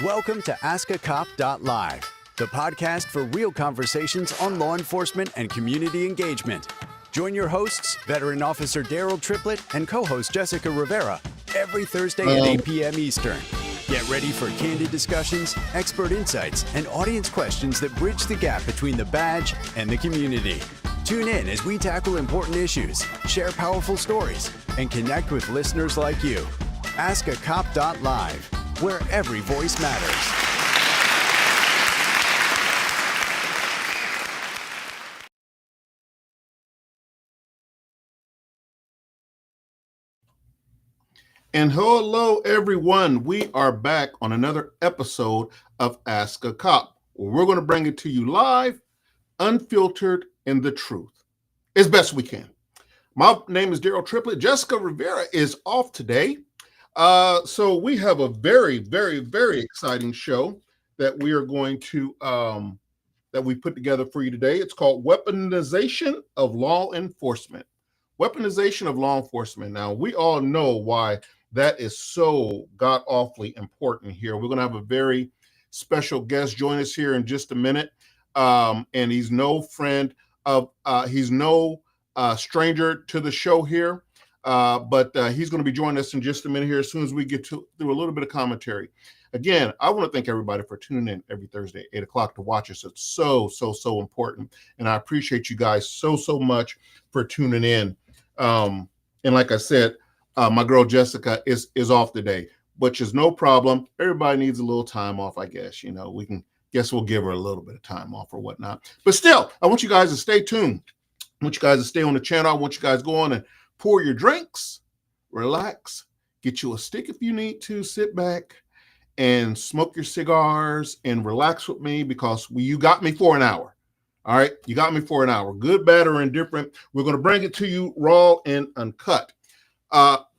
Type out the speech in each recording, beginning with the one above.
Welcome to AskACop.live, the podcast for real conversations on law enforcement and community engagement. Join your hosts, Veteran Officer Daryll Triplett and co-host Jessica Rivera, every Thursday at 8 p.m. Eastern. Get ready for candid discussions, expert insights, and audience questions that bridge the gap between the badge and the community. Tune in as we tackle important issues, share powerful stories, and connect with listeners like you. AskACop.live, where every voice matters. And hello, everyone. We are back on another episode of Ask a Cop. We're going to bring it to you live, unfiltered, and the truth as best we can. My name is Daryll Triplett. Jessica Rivera is off today. So we have a very, very, very exciting show that we are going to, that we put together for you today. It's called Weaponization of Law Enforcement. Weaponization of law enforcement. Now, we all know why that is so god-awfully important here. We're going to have a very special guest join us here in just a minute. And he's no friend of, he's no stranger to the show here. But he's going to be joining us in just a minute here as soon as we get through a little bit of commentary. Again, I want to thank everybody for tuning in every Thursday at 8 o'clock to watch us. It's so important. And I appreciate you guys so much for tuning in. And like I said, my girl Jessica is off today, which is no problem. Everybody needs a little time off, I guess. You know, we'll give her a little bit of time off or whatnot. But still, I want you guys to stay tuned. I want you guys to stay on the channel. I want you guys to go on and pour your drinks, relax, get you a stick if you need to, sit back and smoke your cigars and relax with me because you got me for an hour. All right, you got me for an hour. Good, bad, or indifferent. We're going to bring it to you raw and uncut.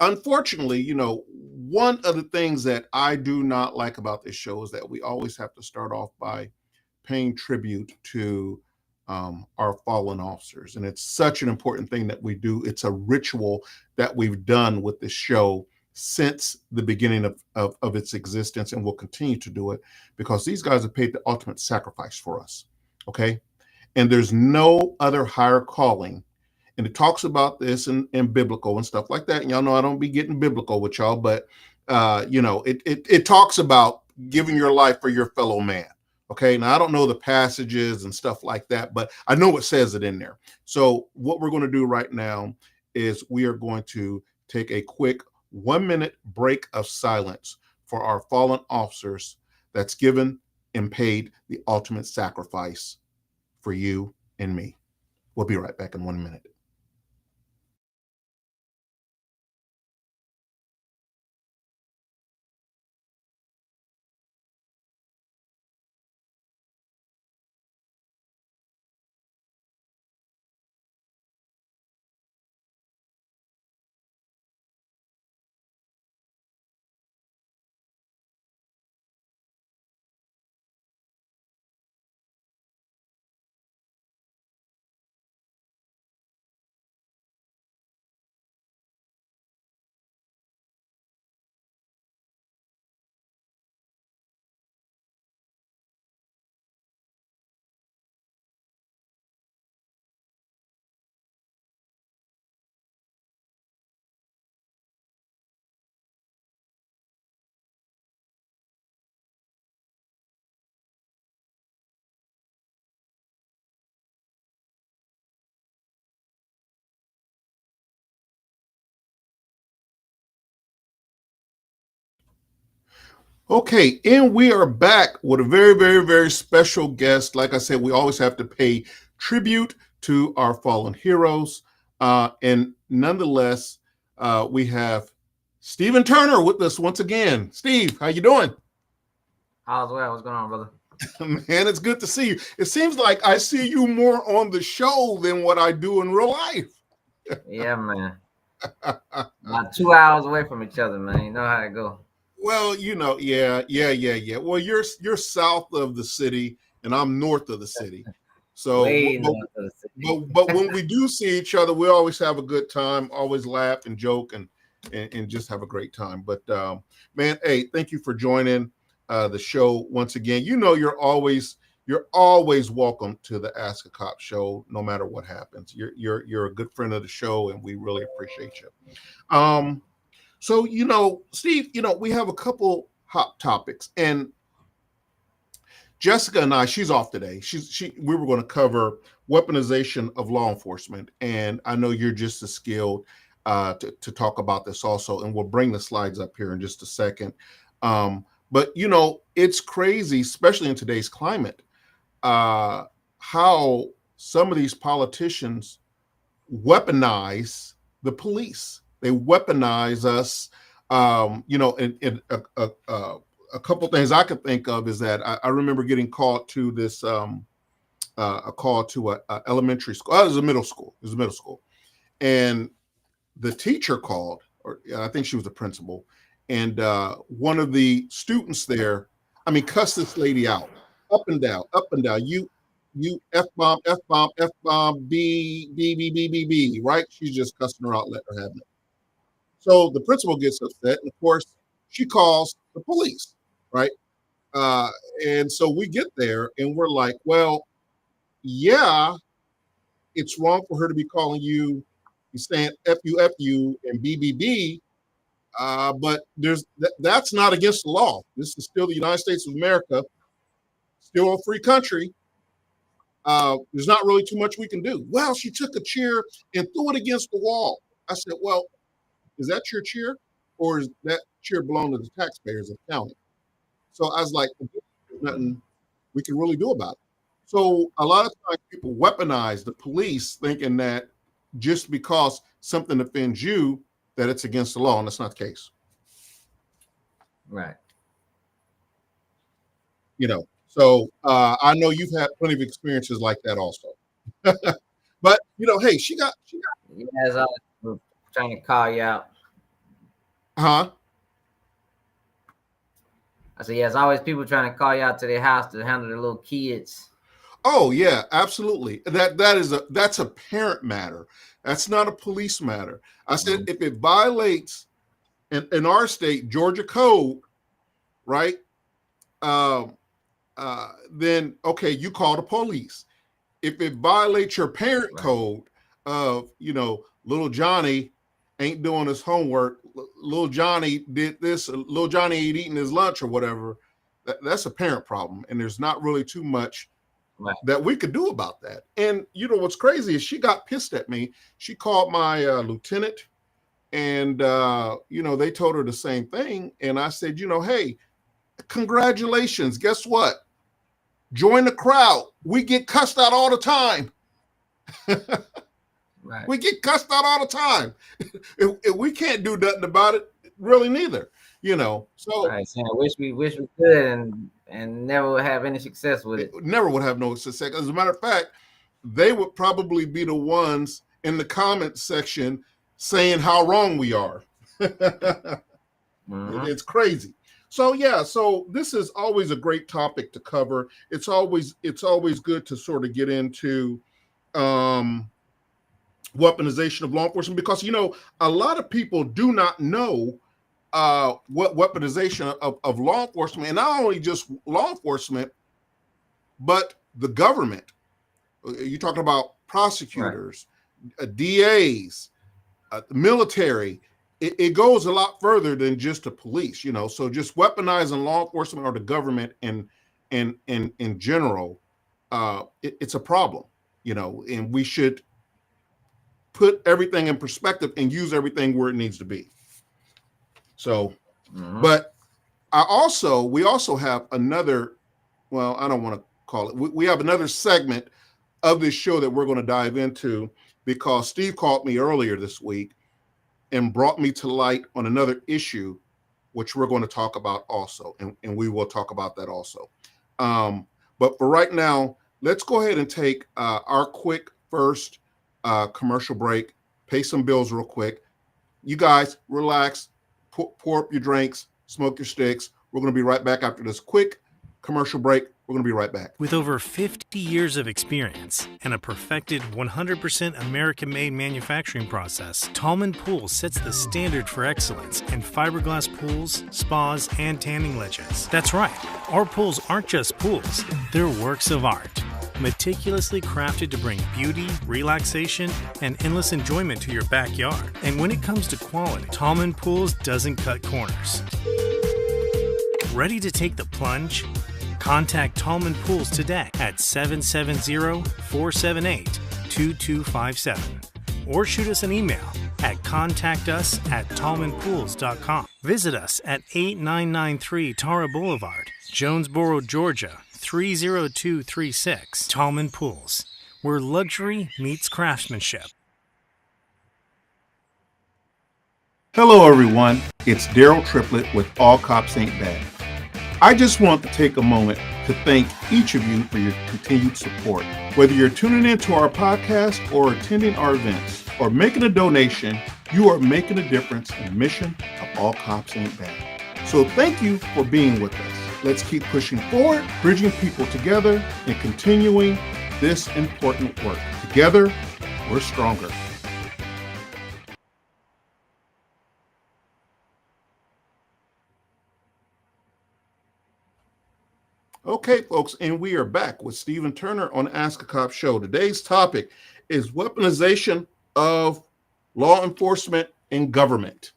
Unfortunately, you know, one of the things that I do not like about this show is that we always have to start off by paying tribute to our fallen officers. And it's such an important thing that we do. It's a ritual that we've done with this show since the beginning of its existence, and we'll continue to do it because these guys have paid the ultimate sacrifice for us. Okay. And there's no other higher calling. And it talks about this in biblical and stuff like that. And y'all know I don't be getting biblical with y'all, but you know, it talks about giving your life for your fellow man. Okay, now I don't know the passages and stuff like that, but I know it says it in there. So what we're going to do right now is we are going to take a quick 1-minute break of silence for our fallen officers that's given and paid the ultimate sacrifice for you and me. We'll be right back in 1 minute. Okay, and we are back with a very, very, very special guest. Like I said, we always have to pay tribute to our fallen heroes. And nonetheless, we have Stephen Turner with us once again. Steve, how you doing? How's well? What's going on, brother? Man, it's good to see you. It seems like I see you more on the show than what I do in real life. Yeah, man. About 2 hours away from each other, man. You know how it go. Well, you know, yeah. Well, you're south of the city, and I'm north of the city. So, but when we do see each other, we always have a good time, always laugh and joke and just have a great time. But man, hey, thank you for joining. the show once again. You know, you're always welcome to the Ask a Cop show, no matter what happens. You're a good friend of the show, and we really appreciate you. So, you know, Steve, you know, we have a couple hot topics, and Jessica and I, she's off today. We were going to cover weaponization of law enforcement, and I know you're just as skilled to talk about this also, and we'll bring the slides up here in just a second. But you know, it's crazy, especially in today's climate, how some of these politicians weaponize the police. They weaponize us. You know, and a couple things I could think of is that I remember getting called to this a call to a elementary school. Oh, it was a middle school. It was a middle school, and the teacher called, or I think she was the principal, and one of the students there, I mean, cussed this lady out, up and down, up and down. You F-bomb, F-bomb, F-bomb, B, right? She's just cussing her out, let her have it. So the principal gets upset, and of course, she calls the police, right? And so we get there, and we're like, well, yeah, it's wrong for her to be calling you, saying F-U, and B, but that's not against the law. This is still the United States of America, still a free country. There's not really too much we can do. Well, she took a chair and threw it against the wall. I said, well, is that your chair, or is that chair belong to the taxpayers of the county? So I was like, there's nothing we can really do about it. So a lot of times people weaponize the police, thinking that just because something offends you, that it's against the law, and that's not the case. Right. You know, so I know you've had plenty of experiences like that also. But you know, hey, she got. As I was trying to call you out. Huh? I said, yes, always people trying to call you out to their house to handle their little kids. Oh yeah, absolutely. That's a parent matter. That's not a police matter. I said, if it violates in our state Georgia code, right? Then okay, you call the police. If it violates your parent code of, you know, little Johnny ain't doing his homework, little Johnny did this, little Johnny ain't eating his lunch or whatever, that's a parent problem, and there's not really too much that we could do about that. And you know what's crazy is she got pissed at me. She called my lieutenant, and you know, they told her the same thing. And I said, you know, hey, congratulations. Guess what? Join the crowd. We get cussed out all the time. Right. We get cussed out all the time. If we can't do nothing about it, really neither. You know, so right. So I wish we could and never would have any success with it. Never would have no success. As a matter of fact, they would probably be the ones in the comment section saying how wrong we are. It's crazy. So yeah, so this is always a great topic to cover. It's always good to sort of get into weaponization of law enforcement, because you know, a lot of people do not know what weaponization of law enforcement, and not only just law enforcement, but the government. You're talking about prosecutors, DAs, the military. It goes a lot further than just the police, you know. So just weaponizing law enforcement or the government in general, it's a problem, you know, and we should put everything in perspective and use everything where it needs to be. So, but we also have another, well, I don't want to call it, we have another segment of this show that we're going to dive into, because Steve called me earlier this week and brought me to light on another issue, which we're going to talk about also. And we will talk about that also. But for right now, let's go ahead and take our quick first commercial break, pay some bills real quick. You guys relax, pour up your drinks, smoke your sticks. We're going to be right back after this quick commercial break We're going to be right back. With over 50 years of experience and a perfected 100% American-made manufacturing process, Tallman Pools sets the standard for excellence in fiberglass pools, spas, and tanning ledges. That's right, our pools aren't just pools, they're works of art, meticulously crafted to bring beauty, relaxation, and endless enjoyment to your backyard. And when it comes to quality, Tallman Pools doesn't cut corners. Ready to take the plunge? Contact Tallman Pools today at 770-478-2257 or shoot us an email at contactus@tallmanpools.com. Visit us at 8993 Tara Boulevard, Jonesboro, Georgia 30236. Tallman Pools, where luxury meets craftsmanship. Hello, everyone. It's Daryll Triplett with All Cops Ain't Bad. I just want to take a moment to thank each of you for your continued support. Whether you're tuning into our podcast or attending our events or making a donation, you are making a difference in the mission of All Cops Ain't Bad. So thank you for being with us. Let's keep pushing forward, bridging people together, and continuing this important work. Together, we're stronger. Okay, folks, and we are back with Stephen Turner on the Ask a Cop show. Today's topic is weaponization of law enforcement and government.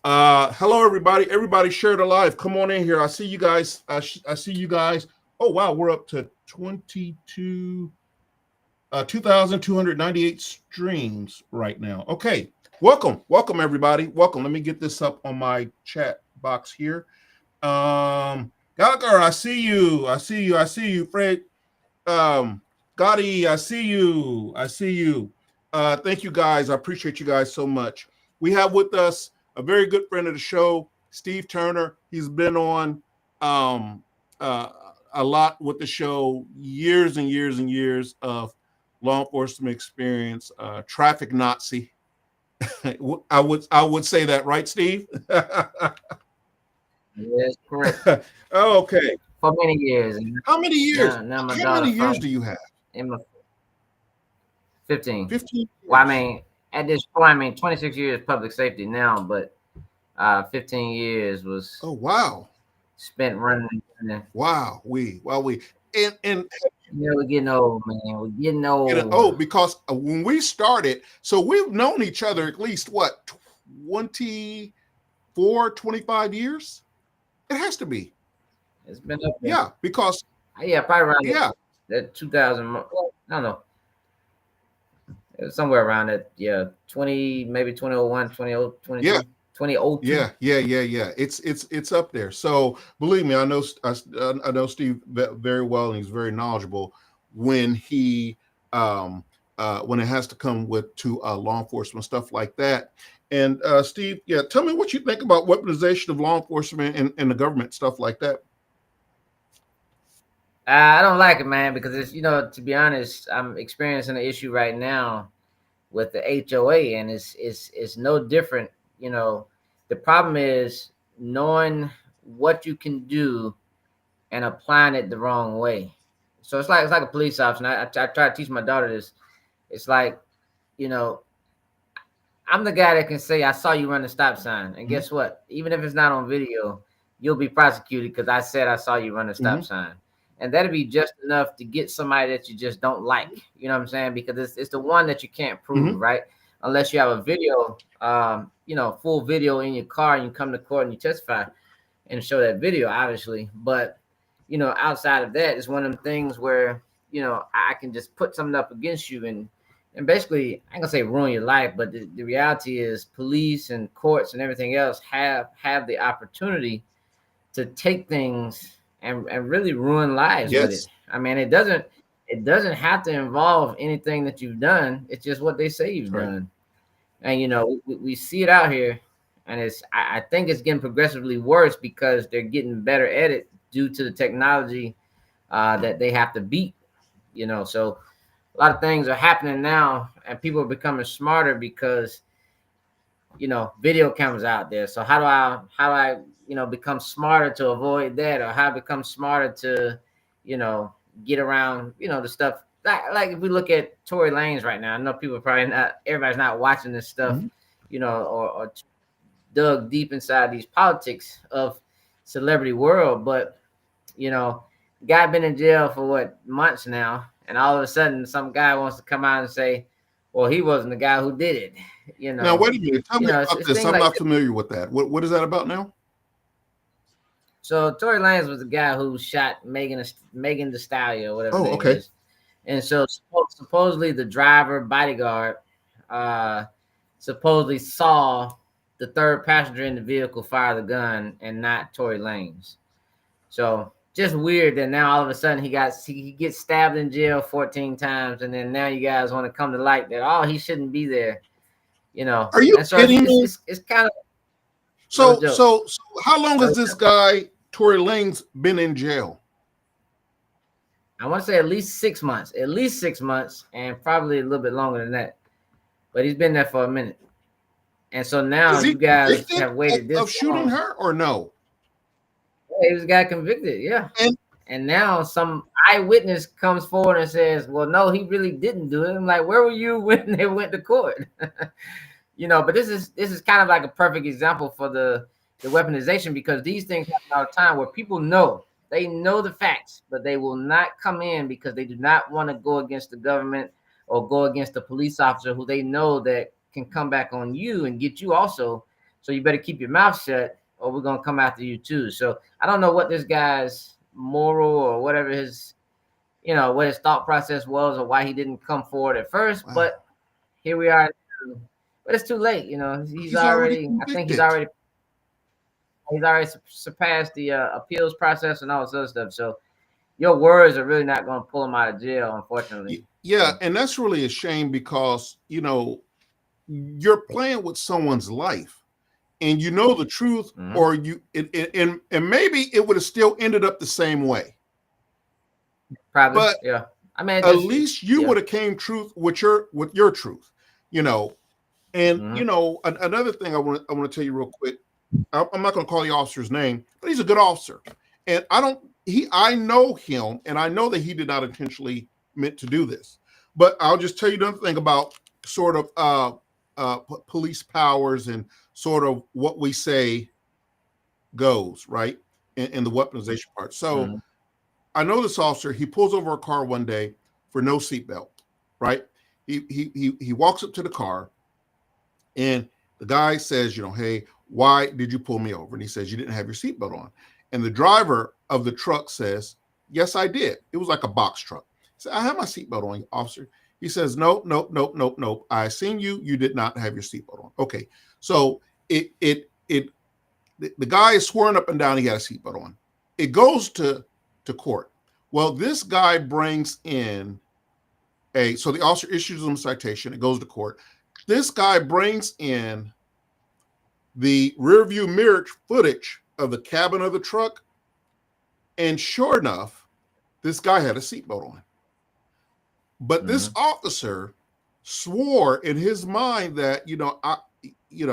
Hello, everybody. Everybody share the live. Come on in here. I see you guys. I see you guys. Oh, wow. We're up to 2,298 streams right now. Okay. Welcome. Welcome, everybody. Welcome. Let me get this up on my chat box here. Gallagher, I see you. I see you. I see you, Fred. Gotti, I see you. I see you. Thank you, guys. I appreciate you guys so much. We have with us a very good friend of the show, Steve Turner. He's been on a lot with the show, years and years and years of law enforcement experience, traffic Nazi. I would say that, right, Steve? Yes, correct. Oh, okay. For many years. How many years? Now How many years do you have? 15. 15 years. Well, I mean, at this point, 26 years public safety now, but 15 years was spent running. Wow, we and we're getting old, man. We're getting old. Oh, because when we started, so we've known each other at least 25 years? It has to be. It's been up there. Yeah, because probably around that 2000. I don't know. It was somewhere around that. Yeah, 20, maybe 2001, 2002. Yeah. 2002. Yeah. It's up there. So believe me, I know Steve very well, and he's very knowledgeable when he when it has to come to law enforcement stuff like that. And Steve, tell me what you think about weaponization of law enforcement and the government, stuff like that. I don't like it, man, because it's, to be honest, I'm experiencing an issue right now with the HOA, and it's no different. The problem is knowing what you can do and applying it the wrong way. So it's like a police officer. And I try to teach my daughter this. It's like, I'm the guy that can say, I saw you run the stop sign. And guess what? Even if it's not on video, you'll be prosecuted because I said I saw you run the stop sign. And that'll be just enough to get somebody that you just don't like. You know what I'm saying? Because it's the one that you can't prove, right? Unless you have a video, full video in your car and you come to court and you testify and show that video, obviously. But, outside of that, it's one of them things where, I can just put something up against you and basically, I ain't gonna say ruin your life, but the reality is police and courts and everything else have the opportunity to take things and really ruin lives with it. I mean, it doesn't have to involve anything that you've done. It's just what they say you've done. And we see it out here, and I think it's getting progressively worse because they're getting better at it due to the technology that they have to beat. So a lot of things are happening now, and people are becoming smarter because video cameras out there. So how do I become smarter to avoid that, or how I become smarter to get around, the stuff. Like if we look at Tory Lanez right now, I know people everybody's not watching this stuff, or dug deep inside these politics of celebrity world, but guy been in jail for what, months now, and all of a sudden some guy wants to come out and say, well, he wasn't the guy who did it. Now wait a minute, tell me about it's this. I'm like not familiar with that. What is that about now? So Tory Lanez was the guy who shot Megan Thee Stallion or whatever. Oh, okay. Is. And so supposedly the driver bodyguard supposedly saw the third passenger in the vehicle fire the gun and not Tory Lanez. So just weird that now all of a sudden he gets stabbed in jail 14 times, and then now you guys want to come to light that he shouldn't be there. Are you kidding me? It's kind of so how long has this guy Tory Lanez been in jail? I want to say at least 6 months, and probably a little bit longer than that. But he's been there for a minute, and so now you guys have waited this of shooting long. her or no? Yeah, he was got convicted, yeah. And now some eyewitness comes forward and says, "Well, no, he really didn't do it." I'm like, "Where were you when they went to court?" But this is kind of like a perfect example for the weaponization, because these things happen all the time where people know the facts, but they will not come in because they do not want to go against the government or go against the police officer who they know that can come back on you and get you also. So you better keep your mouth shut, or we're gonna come after you too. So I don't know what this guy's moral or whatever his, what his thought process was, or why he didn't come forward at first. Wow. But here we are. But it's too late. He's already I think he's already surpassed the appeals process and all this other stuff. So your words are really not going to pull him out of jail, unfortunately. Yeah, and that's really a shame because you're playing with someone's life. And the truth, or and maybe it would have still ended up the same way. Probably, but yeah. I mean, at least you would have came truth with your truth, And another thing I want to tell you real quick. I'm not going to call the officer's name, but he's a good officer, and I know him, and I know that he did not intentionally meant to do this. But I'll just tell you another thing about sort of police powers and sort of what we say goes, right, in the weaponization part. So I know this officer, he pulls over a car one day for no seatbelt, right? He walks up to the car, and the guy says, hey, why did you pull me over? And he says, you didn't have your seatbelt on. And the driver of the truck says, yes, I did. It was like a box truck. He said, I have my seatbelt on, officer. He says, nope. I seen you. You did not have your seatbelt on. Okay. So the guy is swearing up and down he had a seatbelt on. It goes to court. Well, this guy brings in so the officer issues him a citation. It goes to court. This guy brings in the rear view mirror footage of the cabin of the truck. And sure enough, this guy had a seatbelt on. But this officer swore in his mind that, he's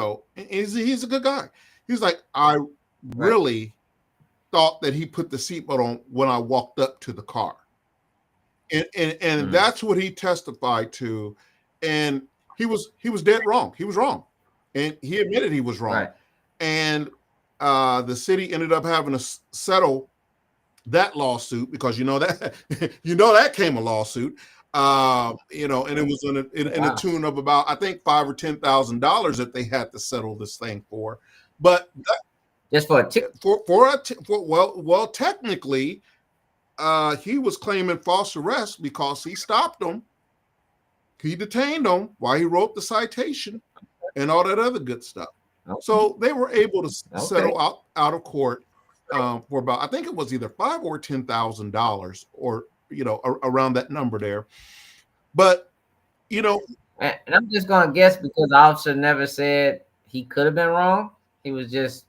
a good guy. He's like, I really thought that he put the seatbelt on when I walked up to the car. And that's what he testified to. And he was dead wrong. He was wrong. And he admitted he was wrong. Right. And the city ended up having to settle that lawsuit because that came a lawsuit. And it was in a tune of about, I think, $5,000 or $10,000 that they had to settle this thing for. But just for a ticket. Well, technically, he was claiming false arrest because he stopped him. He detained him while he wrote the citation and all that other good stuff. Okay. So they were able to settle out of court for about, I think it was either $5,000 or $10,000 or, around that number there. But, and I'm just going to guess because the officer never said he could have been wrong. He was just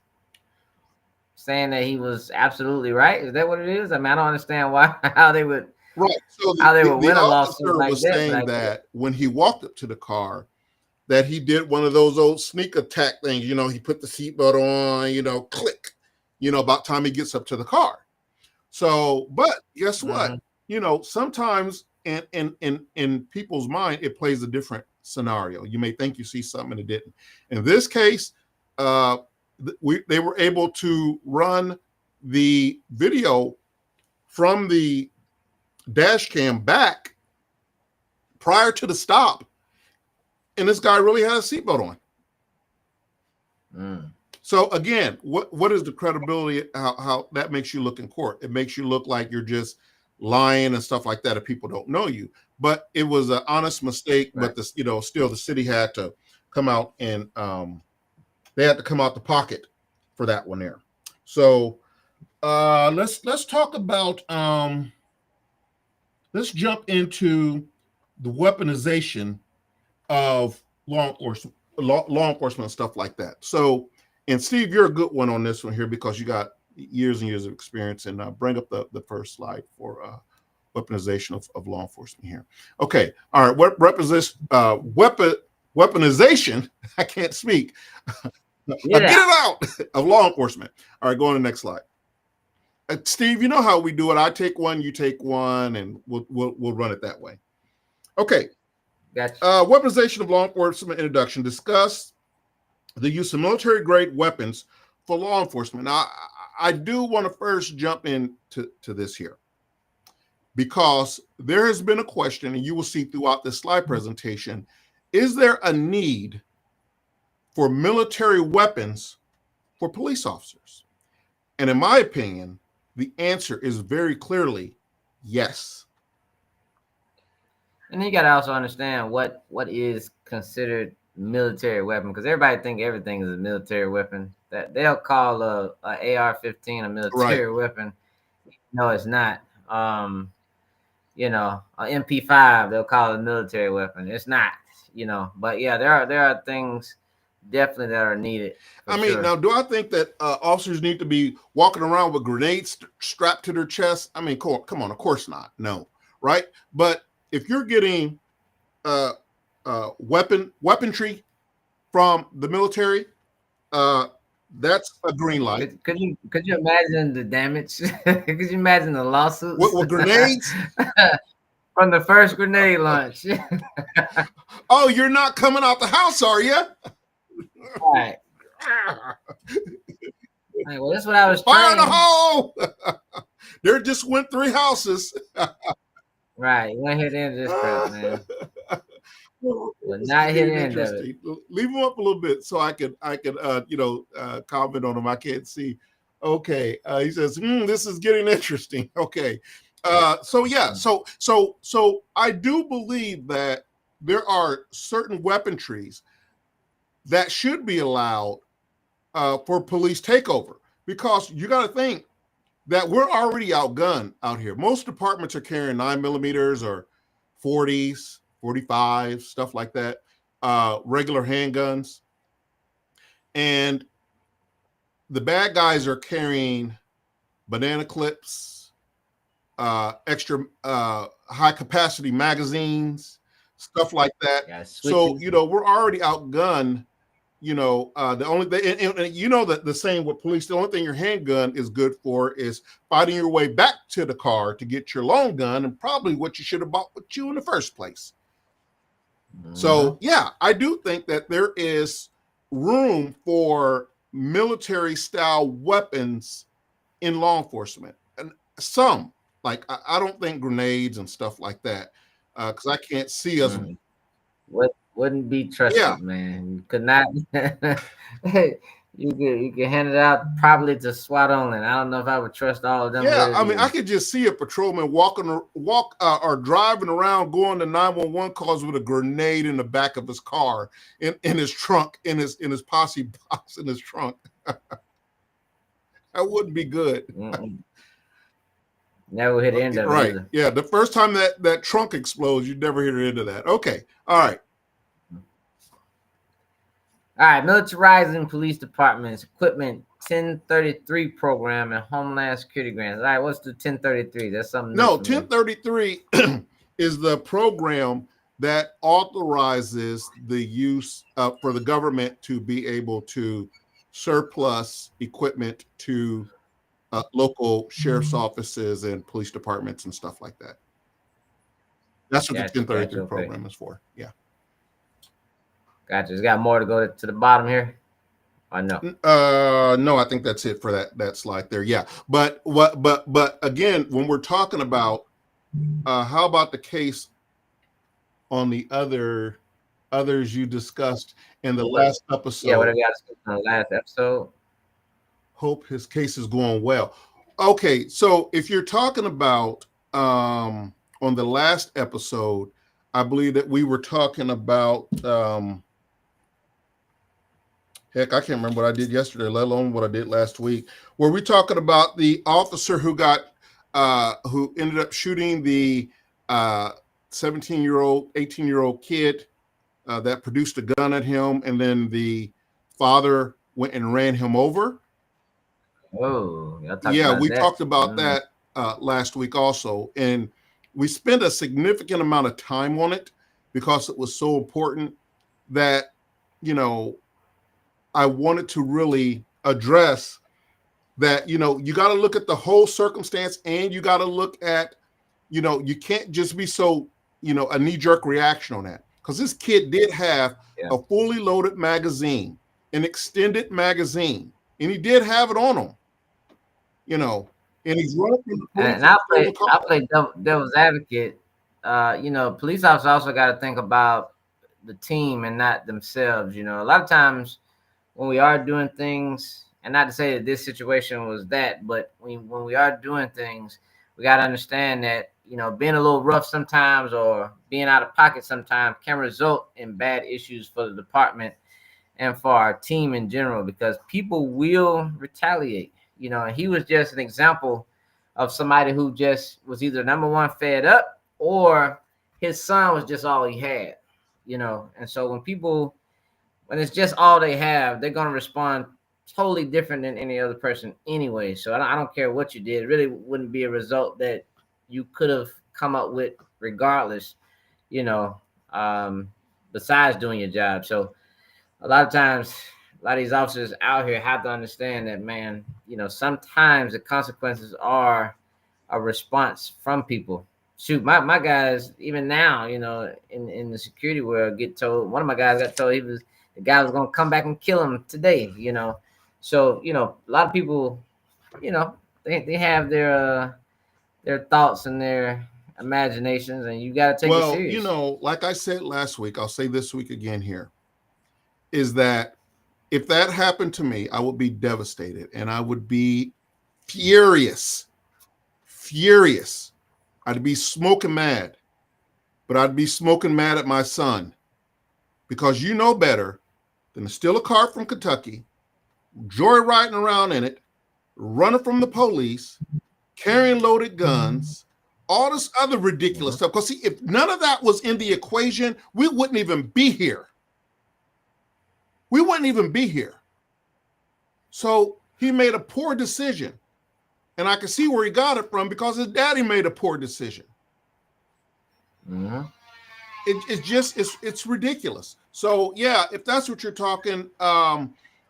saying that he was absolutely right. Is that what it is? I mean, I don't understand how they would. Right. So how they would win a lawsuit like was saying that when he walked up to the car, that he did one of those old sneak attack things. He put the seatbelt on, click, about time he gets up to the car. So, but guess what? Sometimes in people's mind, it plays a different scenario. You may think you see something and it didn't. In this case, they were able to run the video from the dash cam back prior to the stop, and this guy really had a seatbelt on. So again, what is the credibility? How that makes you look in court? It makes you look like you're just lying and stuff like that if people don't know you. But it was an honest mistake. Right. But still the city had to come out and they had to come out the pocket for that one there. So let's talk about let's jump into the weaponization of law enforcement and stuff like that. So, and Steve, you're a good one on this one here because you got years and years of experience. And bring up the first slide for weaponization of law enforcement here. Okay, all right. What represents weaponization? I can't speak. Get it out of law enforcement. All right, go on to the next slide. Steve, you know how we do it. I take one, you take one, and we'll run it that way. Okay. Gotcha. Weaponization of law enforcement introduction. Discuss the use of military-grade weapons for law enforcement. Now, I do want to first jump into this here because there has been a question, and you will see throughout this slide presentation, is there a need for military weapons for police officers? And in my opinion, the answer is very clearly yes. And you got to also understand what is considered military weapon, because everybody think everything is a military weapon. That they'll call a AR-15 a military weapon. No, it's not. An MP5 they'll call it a military weapon. It's not. But yeah, there are things definitely that are needed. Now, do I think that officers need to be walking around with grenades strapped to their chest? I mean, come on, of course not. No, right? But if you're getting weaponry from the military, that's a green light. Could you imagine the damage? Could you imagine the lawsuits? With grenades? From the first grenade launch. Oh, you're not coming out the house, are you? All right. Well, that's what I was Fire in the hole! There just went 3 houses. Right. You want to hit the end of this crap, man. Well, not hit the end of it. Leave them up a little bit so I could comment on them. I can't see. Okay. He says, this is getting interesting. Okay. So I do believe that there are certain weaponries that should be allowed for police takeover, because you got to think that we're already outgunned out here. Most departments are carrying 9mm or 40s, 45s, stuff like that, regular handguns. And the bad guys are carrying banana clips, extra high capacity magazines, stuff like that. Yeah, so, we're already outgunned. The only thing, and the saying with police, the only thing your handgun is good for is fighting your way back to the car to get your long gun, and probably what you should have bought with you in the first place. Mm-hmm. So, yeah, I do think that there is room for military style weapons in law enforcement, and some, like, I don't think grenades and stuff like that, because I can't see us. Wouldn't be trusted, man. You could not. You could hand it out probably to SWAT only. And I don't know if I would trust all of them. Yeah, I could just see a patrolman or driving around going to 911 calls with a grenade in the back of his car, in his trunk, in his posse box in his trunk. That wouldn't be good. Never hit the end of it. Right. Either. Yeah. The first time that trunk explodes, you never hit the end of that. Okay. All right. All right. Militarizing police departments, equipment 1033 program, and Homeland Security grants. All right. What's the 1033? That's something. No, 1033 is the program that authorizes the use for the government to be able to surplus equipment to local sheriff's offices and police departments and stuff like that. That's what the 1033 program is for. Yeah. Gotcha. It's got more to go to the bottom here. I know. No, I think that's it for that slide there. Yeah. But again, when we're talking about how about the case on the others you discussed in the last episode? Yeah, whatever you got to speak on the last episode. Hope his case is going well. Okay, so if you're talking about on the last episode, I believe that we were talking about heck, I can't remember what I did yesterday, let alone what I did last week. Were we talking about the officer who ended up shooting the 17-year-old, 18-year-old kid that produced a gun at him, and then the father went and ran him over? Oh, we talked about that last week also, and we spent a significant amount of time on it because it was so important that, you know, I wanted to really address that, you know, you got to look at the whole circumstance, and you got to look at, you know, you can't just be so, you know, a knee-jerk reaction on that, because this kid did have a fully loaded magazine, an extended magazine, and he did have it on him, you know, and he's running from the police. And I play devil's advocate. You know, police officers also got to think about the team and not themselves. You know, a lot of times when we are doing things, and not to say that this situation was that, but when we are doing things, we got to understand that, you know, being a little rough sometimes or being out of pocket sometimes can result in bad issues for the department and for our team in general, because people will retaliate. You know, and he was just an example of somebody who just was either number one fed up, or his son was just all he had, you know. And so when it's just all they have, they're going to respond totally different than any other person anyway. So I don't care what you did. It really wouldn't be a result that you could have come up with regardless, you know, besides doing your job. So a lot of times, a lot of these officers out here have to understand that, man, you know, sometimes the consequences are a response from people. Shoot, my guys, even now, you know, in the security world, get told, one of my guys got told the guy was going to come back and kill him today, you know. So, you know, a lot of people, you know, they have their thoughts and their imaginations, and you got to take it serious. You know, like I said last week, I'll say this week again here, is that if that happened to me, I would be devastated, and I would be furious. I'd be smoking mad, but I'd be smoking mad at my son, because you know better than to steal a car from Kentucky, joyriding around in it, running from the police, carrying loaded guns, all this other ridiculous stuff. Because see, if none of that was in the equation, we wouldn't even be here. So he made a poor decision. And I can see where he got it from, because his daddy made a poor decision. Mm-hmm. It's ridiculous. So yeah, if that's what you're talking,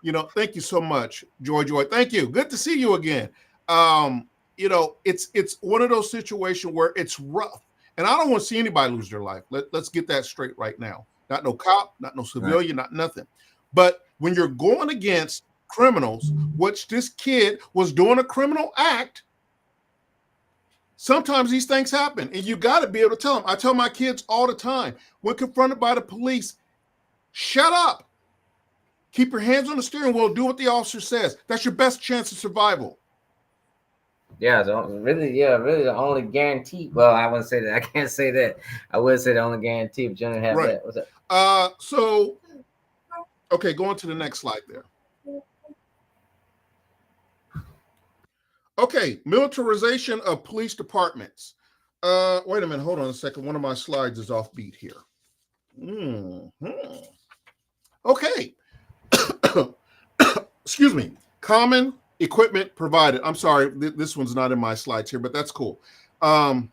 you know, thank you so much, Joy. Thank you. Good to see you again. You know, it's one of those situations where it's rough, and I don't want to see anybody lose their life. Let's get that straight right now. Not no cop, not no civilian, not nothing. But when you're going against criminals, which this kid was doing a criminal act, sometimes these things happen, and you got to be able to tell them. I tell my kids all the time, when confronted by the police, shut up. Keep your hands on the steering wheel. Do what the officer says. That's your best chance of survival. Yeah, so really the only guarantee. Well, I wouldn't say that. I can't say that. I would say the only guarantee, but you don't have that. What's that? So, okay, going to the next slide there. Okay, militarization of police departments. Wait a minute, hold on a second. One of my slides is offbeat here. Okay. Excuse me. Common equipment provided. I'm sorry, this one's not in my slides here, but that's cool. Armored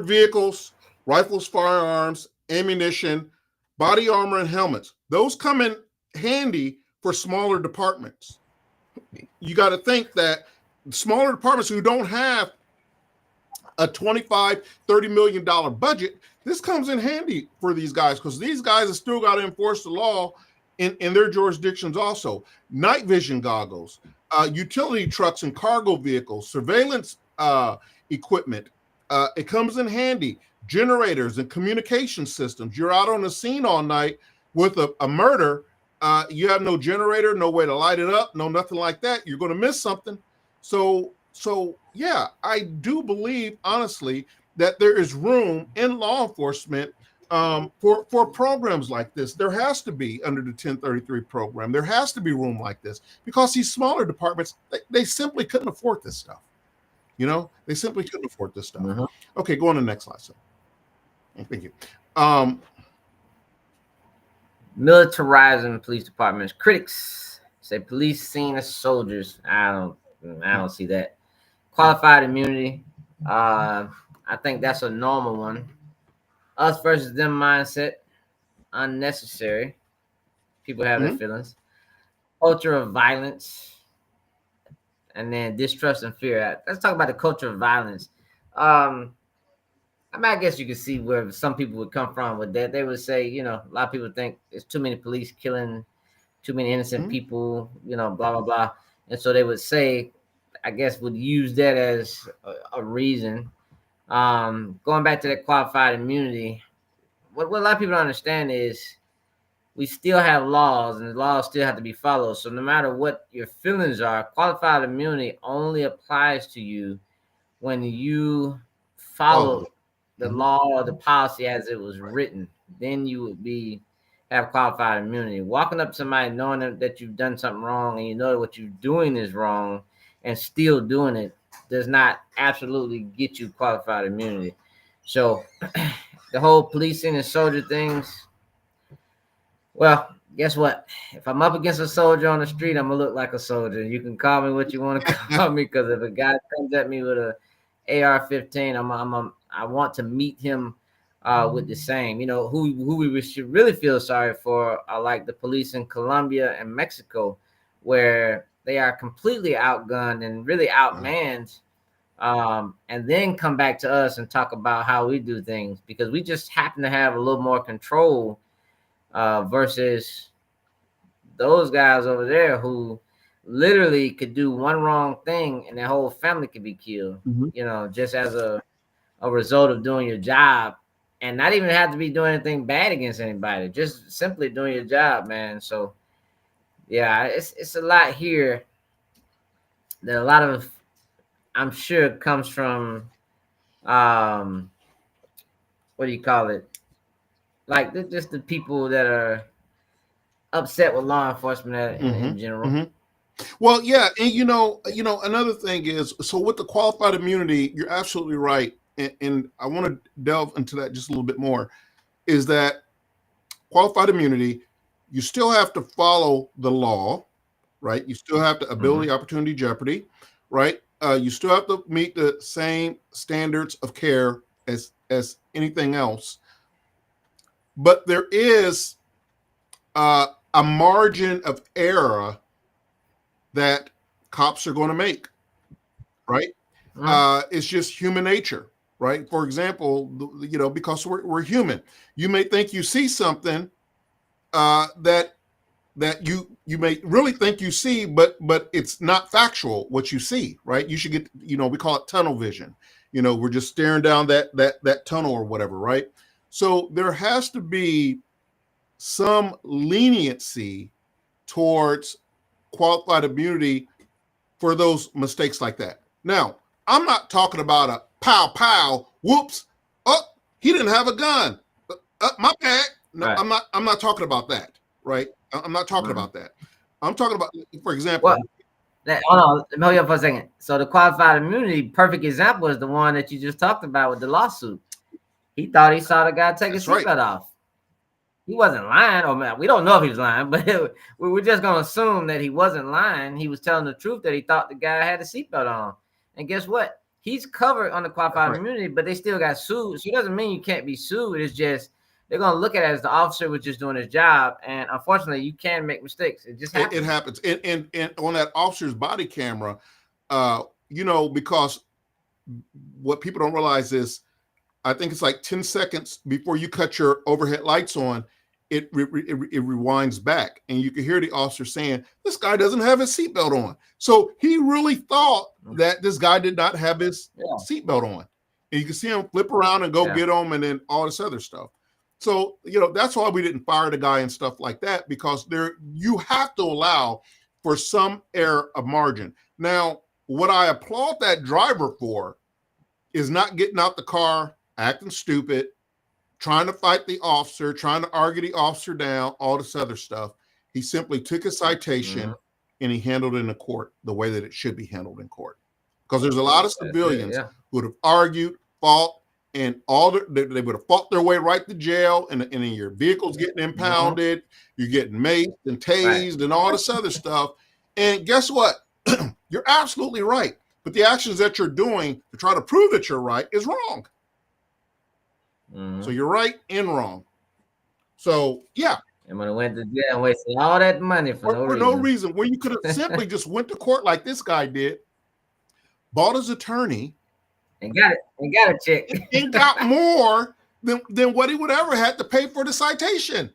vehicles, rifles, firearms, ammunition, body armor, and helmets. Those come in handy for smaller departments. you got to think that smaller departments who don't have a $25-30 million budget, this comes in handy for these guys, because these guys have still got to enforce the law in their jurisdictions also. Night vision goggles, utility trucks and cargo vehicles, surveillance equipment. It comes in handy. Generators and communication systems. You're out on the scene all night with a murder. You have no generator, no way to light it up, no nothing like that. You're going to miss something. So yeah, I do believe, honestly, that there is room in law enforcement for programs like this. There has to be, under the 1033 program, there has to be room like this, because these smaller departments, they simply couldn't afford this stuff. They simply couldn't afford this stuff. Mm-hmm. Okay, go on to the next slide. So, thank you. Militarizing police departments. Critics say police seen as soldiers. I don't see that. Qualified immunity. I think that's a normal one. Us versus them mindset. Unnecessary. People have their feelings. Culture of violence. And then distrust and fear. Let's talk about the culture of violence. I guess you can see where some people would come from with that. They would say, a lot of people think there's too many police killing too many innocent people, blah, blah, blah. And so they would say, I guess, would use that as a reason. Going back to that qualified immunity, what a lot of people don't understand is we still have laws, and the laws still have to be followed. So no matter what your feelings are, qualified immunity only applies to you when you follow the law or the policy as it was written. Then you would have qualified immunity. Walking up to somebody knowing that you've done something wrong, and you know what you're doing is wrong, and still doing it does not absolutely get you qualified immunity. So the whole policing and soldier things, well, guess what? If I'm up against a soldier on the street, I'm gonna look like a soldier. You can call me what you want to call me, because if a guy comes at me with a AR-15, I want to meet him with the same. Who we should really feel sorry for are like the police in Colombia and Mexico, where they are completely outgunned and really outmanned, and then come back to us and talk about how we do things, because we just happen to have a little more control versus those guys over there who literally could do one wrong thing and their whole family could be killed, just as a result of doing your job, and not even have to be doing anything bad against anybody, just simply doing your job, man. So yeah, it's a lot here that a lot of, I'm sure, comes from what do you call it? Like just the people that are upset with law enforcement in general. Mm-hmm. Well, yeah, and another thing is, so with the qualified immunity, you're absolutely right, and I want to delve into that just a little bit more. Is that qualified immunity? You still have to follow the law, right? You still have to ability, opportunity, jeopardy, right? You still have to meet the same standards of care as anything else, but there is a margin of error that cops are going to make, right? It's just human nature, right? For example, because we're human, you may think you see something that you may really think you see, but it's not factual what you see, right? You should get, we call it tunnel vision. We're just staring down that tunnel or whatever, right? So there has to be some leniency towards qualified immunity for those mistakes like that. Now, I'm not talking about a pow pow, whoops, oh, he didn't have a gun, my bad. No, right. I'm not talking about that, right? I'm not talking about that. I'm talking about, for example. Hold on for a second. So the qualified immunity, perfect example is the one that you just talked about with the lawsuit. He thought he saw the guy take his seatbelt off. He wasn't lying, or we don't know if he was lying, but we're just gonna assume that he wasn't lying. He was telling the truth that he thought the guy had a seatbelt on. And guess what? He's covered under qualified immunity, but they still got sued. So it doesn't mean you can't be sued. It's just they're gonna look at it as the officer was just doing his job, and unfortunately, you can make mistakes. It just happens. It happens, and on that officer's body camera, because what people don't realize is, I think it's like 10 seconds before you cut your overhead lights on, it rewinds back, and you can hear the officer saying, "This guy doesn't have his seatbelt on." So he really thought that this guy did not have his seatbelt on, and you can see him flip around and go get him, and then all this other stuff. So that's why we didn't fire the guy and stuff like that, because you have to allow for some error of margin. Now, what I applaud that driver for is not getting out the car, acting stupid, trying to fight the officer, trying to argue the officer down, all this other stuff. He simply took a citation and he handled it in the court the way that it should be handled in court. Because there's a lot of civilians who would have argued, fought, and they would have fought their way right to jail, and then your vehicle's getting impounded, you're getting maced and tased and all this other stuff. And guess what? You're absolutely right. But the actions that you're doing to try to prove that you're right is wrong. So you're right and wrong. So I'm gonna went to jail and wasted all that money for no reason. When you could have simply just went to court like this guy did, bought his attorney, and got a check, and got more than what he would ever had to pay for the citation.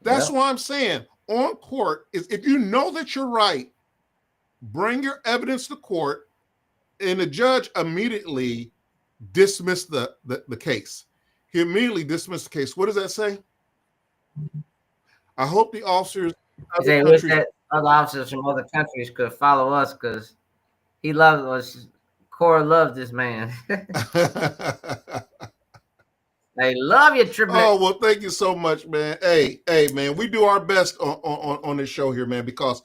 That's why I'm saying on court is, if you know that you're right, bring your evidence to court, and the judge immediately dismissed the case. He immediately dismissed the case. What does that say? I hope the officers say wish that other officers from other countries could follow us, because he loves us. Cora loves this man. They love you, Triplett. Oh, well, thank you so much, man. Hey, man, we do our best on this show here, man, because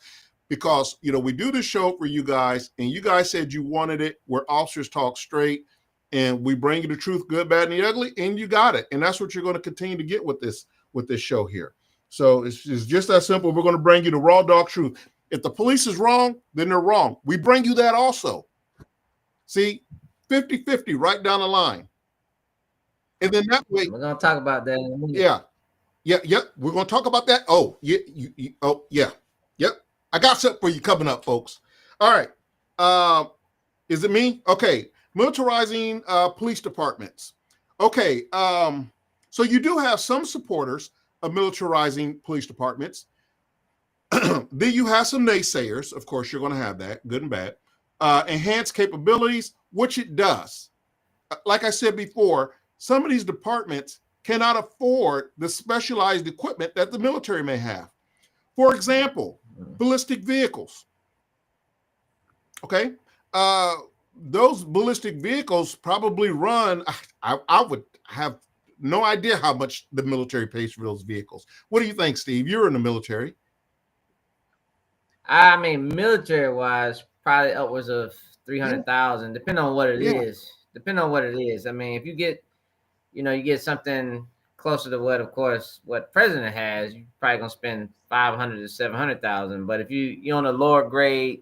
we do the show for you guys, and you guys said you wanted it, where officers talk straight, and we bring you the truth, good, bad, and the ugly, and you got it. And that's what you're going to continue to get with this show here. So it's just that simple. We're going to bring you the raw dog truth. If the police is wrong, then they're wrong. We bring you that also. See, 50-50 right down the line. And then that way, we're going to talk about that in a minute. Yeah. We're going to talk about that. Oh, yeah. Yep. I got something for you coming up, folks. All right. Is it me? Okay. Militarizing police departments. Okay. So you do have some supporters of militarizing police departments. Then you have some naysayers. Of course, you're going to have that, good and bad. Enhanced capabilities, which it does. Like I said before, some of these departments cannot afford the specialized equipment that the military may have. For example, ballistic vehicles. Okay. Those ballistic vehicles probably run, I would have no idea how much the military pays for those vehicles. What do you think, Steve? You're in the military. I mean, military-wise, probably upwards of 300,000, depending on what it is. Depending on what it is. I mean, if you get, you get something closer to what president has, you're probably gonna spend 500 to 700,000. But if you're on a lower grade,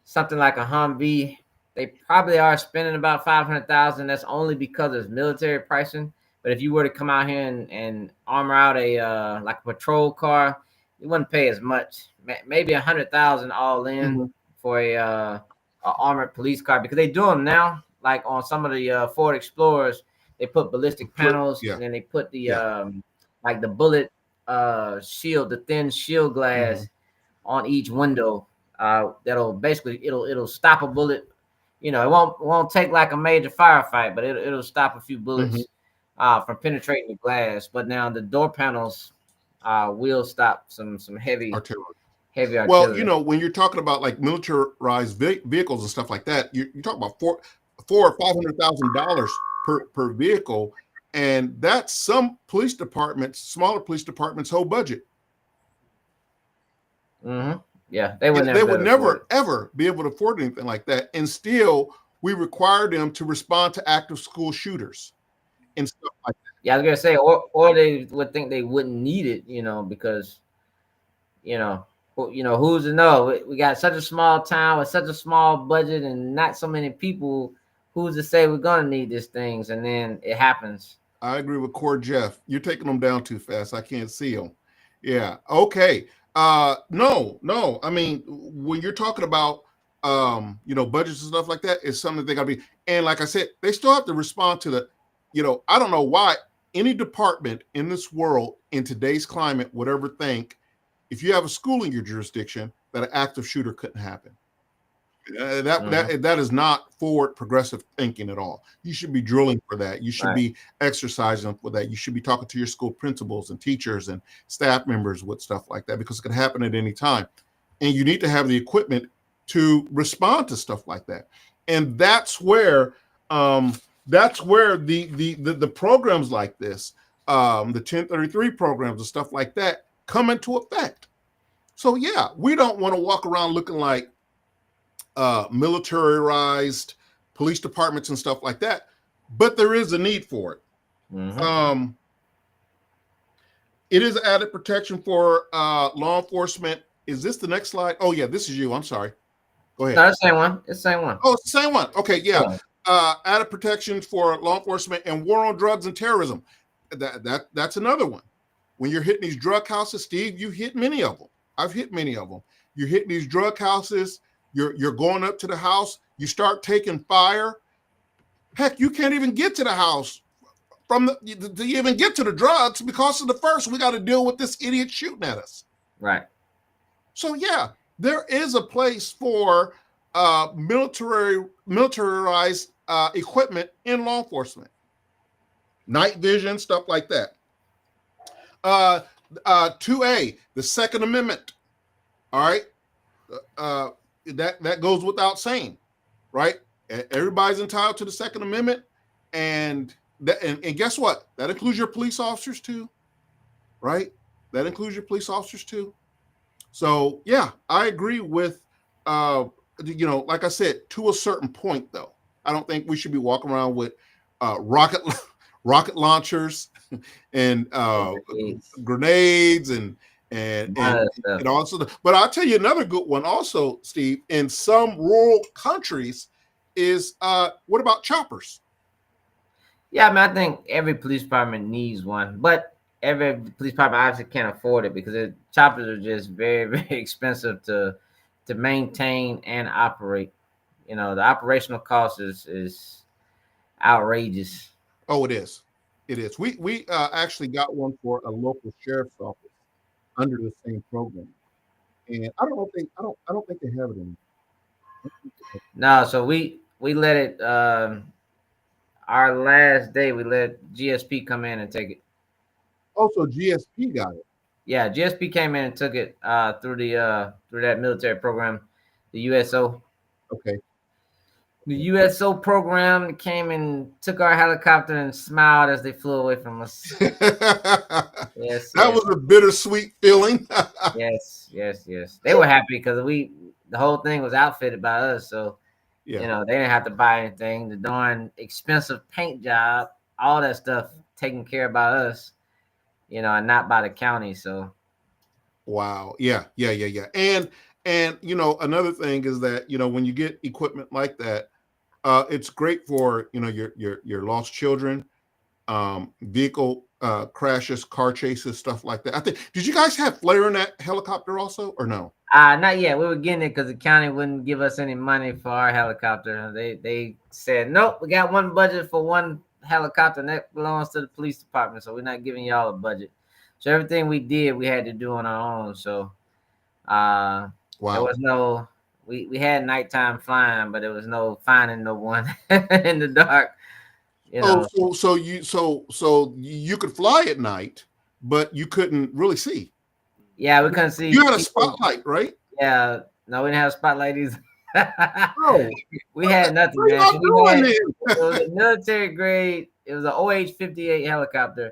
something like a Humvee, they probably are spending about 500,000. That's only because of military pricing. But if you were to come out here and armor out a like a patrol car, you wouldn't pay as much. Maybe 100,000 all in for a armored police car, because they do them now. Like on some of the Ford Explorers, they put ballistic panels, and then they put the like the bullet shield, the thin shield glass on each window. That'll basically it'll stop a bullet. It won't take like a major firefight, but it'll stop a few bullets from penetrating the glass. But now the door panels will stop some heavy artillery. Well, when you're talking about like militarized vehicles and stuff like that, you're talking about $400,000 or $500,000 per vehicle, and that's some police departments, smaller police departments' whole budget. Yeah, they would never ever be able to afford anything like that, and still we require them to respond to active school shooters and stuff like that. Yeah, I was gonna say, or they would think they wouldn't need it, because who's to know? We got such a small town with such a small budget and not so many people who's to say we're gonna need these things, and then it happens. I agree with Core Jeff. You're taking them down too fast. I can't see them. Yeah. Okay. No. I mean, when you're talking about budgets and stuff like that, it's something that they gotta be. And like I said, they still have to respond to the, I don't know why any department in this world in today's climate would ever think if you have a school in your jurisdiction that an active shooter couldn't happen. That is not forward progressive thinking at all. You should be drilling for that. You should be exercising for that. You should be talking to your school principals and teachers and staff members with stuff like that, because it can happen at any time. And you need to have the equipment to respond to stuff like that. And that's where the programs like this, the 1033 programs and stuff like that come into effect. So yeah, we don't want to walk around looking like militarized police departments and stuff like that, but there is a need for it. It is added protection for law enforcement. Is this the next slide? Oh yeah, this is you. I'm sorry. Go ahead. No, it's the same one. It's the same one. Oh, it's the same one. Okay, yeah. Added protection for law enforcement and war on drugs and terrorism. That's another one. When you're hitting these drug houses, Steve, you hit many of them. I've hit many of them. You're hitting these drug houses. You're going up to the house. You start taking fire. Heck, you can't even get to the house to even get to the drugs because of the first. We got to deal with this idiot shooting at us. Right. So yeah, there is a place for militarized equipment in law enforcement, night vision, stuff like that. 2A, the Second Amendment. All right. That goes without saying, right? Everybody's entitled to the Second Amendment, and guess what? That includes your police officers too, right? That includes your police officers too. So yeah, I agree with like I said, to a certain point though. I don't think we should be walking around with rocket launchers and grenades and also, but I'll tell you another good one also, Steve. In some rural countries, is what about choppers? Yeah, I mean, I think every police department needs one, but every police department obviously can't afford it because choppers are just very, very expensive to maintain and operate. The operational cost is outrageous. Oh, it is. It is. We actually got one for a local sheriff's office under the same program, and I don't think they have it anymore. No, so we let it. Our last day, we let GSP come in and take it. Oh, so GSP got it. Yeah, GSP came in and took it through that military program, the USO. Okay. The USO program came and took our helicopter and smiled as they flew away from us. Yes, that was a bittersweet feeling. Yes. They were happy because the whole thing was outfitted by us, so they didn't have to buy anything. The darn expensive paint job, all that stuff taken care of by us, and not by the county. So, wow, yeah. And another thing is that when you get equipment like that, it's great for your lost children, vehicle crashes, car chases, stuff like that. I think. Did you guys have flare in that helicopter also, or no? Not yet. We were getting it because the county wouldn't give us any money for our helicopter. They said nope. We got one budget for one helicopter, and that belongs to the police department. So we're not giving y'all a budget. So everything we did, we had to do on our own. So, wow. There was no. We had nighttime flying, but there was no finding no one in the dark. So you could fly at night, but you couldn't really see. Yeah, we couldn't see. You had a spotlight, right? Yeah, no, we didn't have a spotlight either. Oh, we had nothing, what man. it was a military grade. It was an OH-58 helicopter,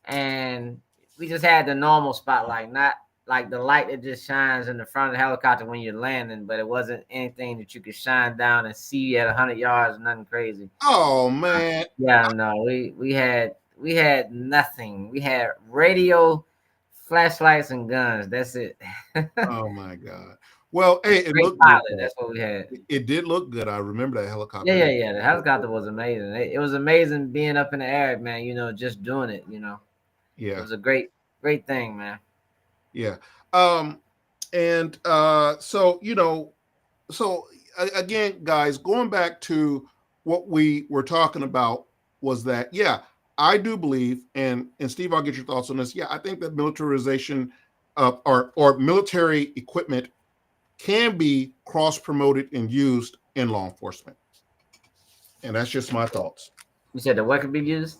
and we just had the normal spotlight, not like the light that just shines in the front of the helicopter when you're landing, but it wasn't anything that you could shine down and see at 100 yards, nothing crazy. Oh man. Yeah, no, we had nothing. We had radio, flashlights, and guns. That's it. Oh my God. Well, hey, it Great looked pilot. good. That's what we had. It did look good. I remember that helicopter. Yeah. The helicopter was amazing. It was amazing being up in the air, man. Just doing it. It Yeah. was a great thing, man. Yeah. And so again, guys, going back to what we were talking about was that, yeah, I do believe, and Steve, I'll get your thoughts on this. Yeah, I think that militarization or military equipment can be cross promoted and used in law enforcement. And that's just my thoughts. You said the what could be used?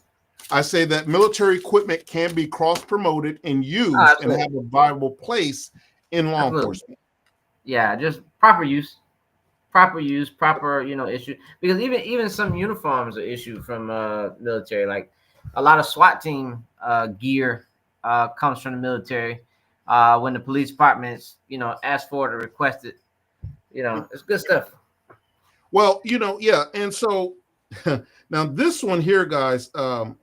I say that military equipment can be cross promoted and used and have a viable place in law enforcement. Yeah, just proper use, proper issue. Because even some uniforms are issued from military. Like a lot of SWAT team gear comes from the military. When the police departments, ask for it or request it, it's good stuff. Well, yeah. And so now this one here, guys.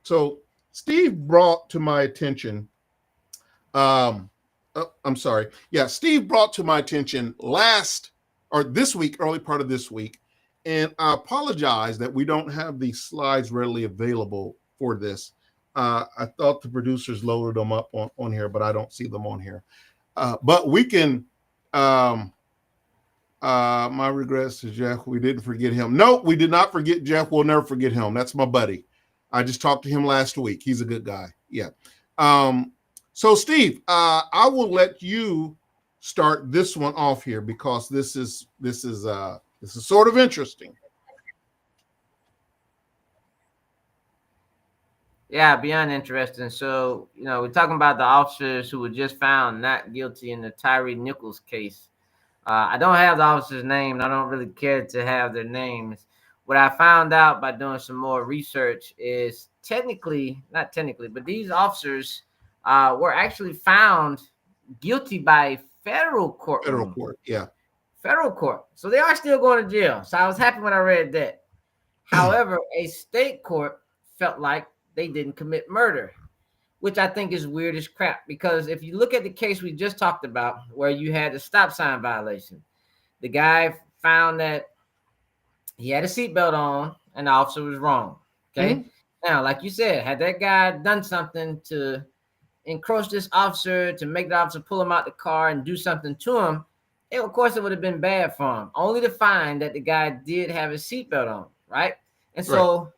So Steve brought to my attention. I'm sorry. Yeah, Steve brought to my attention this week, early part of this week. And I apologize that we don't have these slides readily available for this. I thought the producers loaded them up on here, but I don't see them on here. But we can, my regrets to Jeff. We didn't forget him. No, we did not forget Jeff. We'll never forget him. That's my buddy. I just talked to him last week. He's a good guy. Yeah. So Steve, I will let you start this one off here because this is sort of interesting. Yeah, beyond interesting. So, we're talking about the officers who were just found not guilty in the Tyree Nichols case. I don't have the officer's name. I don't really care to have their names. What I found out by doing some more research is not technically, but these officers were actually found guilty by federal court. Federal court, yeah. Federal court. So they are still going to jail. So I was happy when I read that. However, a state court felt like they didn't commit murder, which I think is weird as crap. Because if you look at the case we just talked about, where you had the stop sign violation, the guy found that he had a seatbelt on and the officer was wrong. Okay. Mm-hmm. Now, like you said, had that guy done something to encroach this officer, to make the officer pull him out the car and do something to him, of course it would have been bad for him, only to find that the guy did have his seatbelt on, right? And so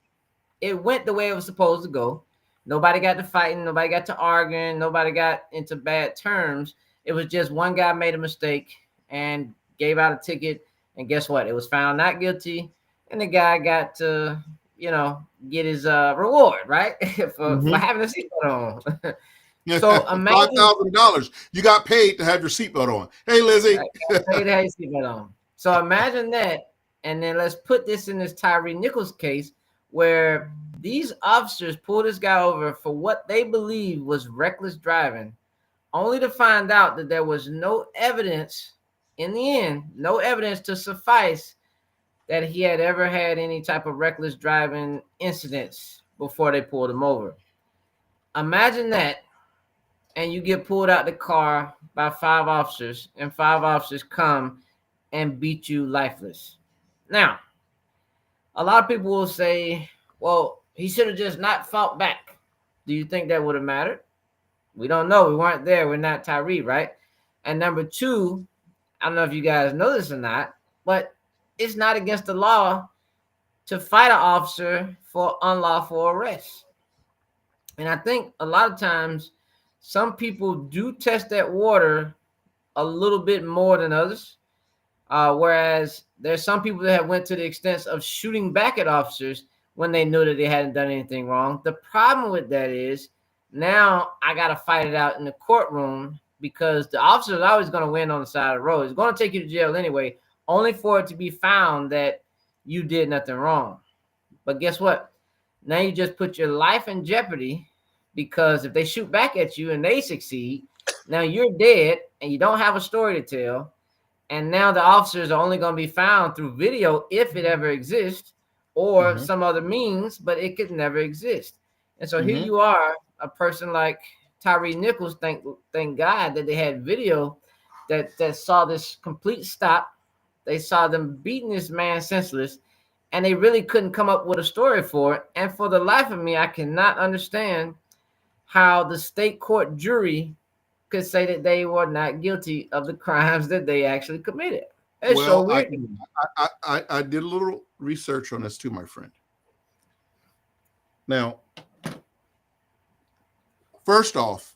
it went the way it was supposed to go. Nobody got to fighting, nobody got to arguing, nobody got into bad terms. It was just one guy made a mistake and gave out a ticket, and guess what? It was found not guilty, and the guy got to, get his reward, right? for having a seatbelt on. So imagine $5,000. You got paid to have your seatbelt on. Hey, Lizzie. Paid to have your seatbelt on. So imagine that, and then let's put this in this Tyree Nichols case, where these officers pulled this guy over for what they believe was reckless driving, only to find out that there was no evidence in the end, no evidence to suffice that he had ever had any type of reckless driving incidents before they pulled him over. Imagine that, and you get pulled out the car by 5 officers, and 5 officers come and beat you lifeless. Now, a lot of people will say, well, he should have just not fought back. Do you think that would have mattered? We don't know. We weren't there. We're not Tyree, right? And number 2, I don't know if you guys know this or not, but it's not against the law to fight an officer for unlawful arrest. And I think a lot of times some people do test that water a little bit more than others. Whereas there's some people that have went to the extent of shooting back at officers when they knew that they hadn't done anything wrong. The problem with that is now I got to fight it out in the courtroom because the officer is always going to win on the side of the road. It's going to take you to jail anyway, only for it to be found that you did nothing wrong. But guess what? Now you just put your life in jeopardy, because if they shoot back at you and they succeed, now you're dead and you don't have a story to tell. And now the officers are only going to be found through video, if it ever exists, or some other means, but it could never exist. And so here you are, a person like Tyree Nichols, thank God that they had video, that saw this complete stop. They saw them beating this man senseless, and they really couldn't come up with a story for it. And for the life of me, I cannot understand how the state court jury could say that they were not guilty of the crimes that they actually committed. It's so Well, weird to me. I did a little research on this too, my friend. Now, first off,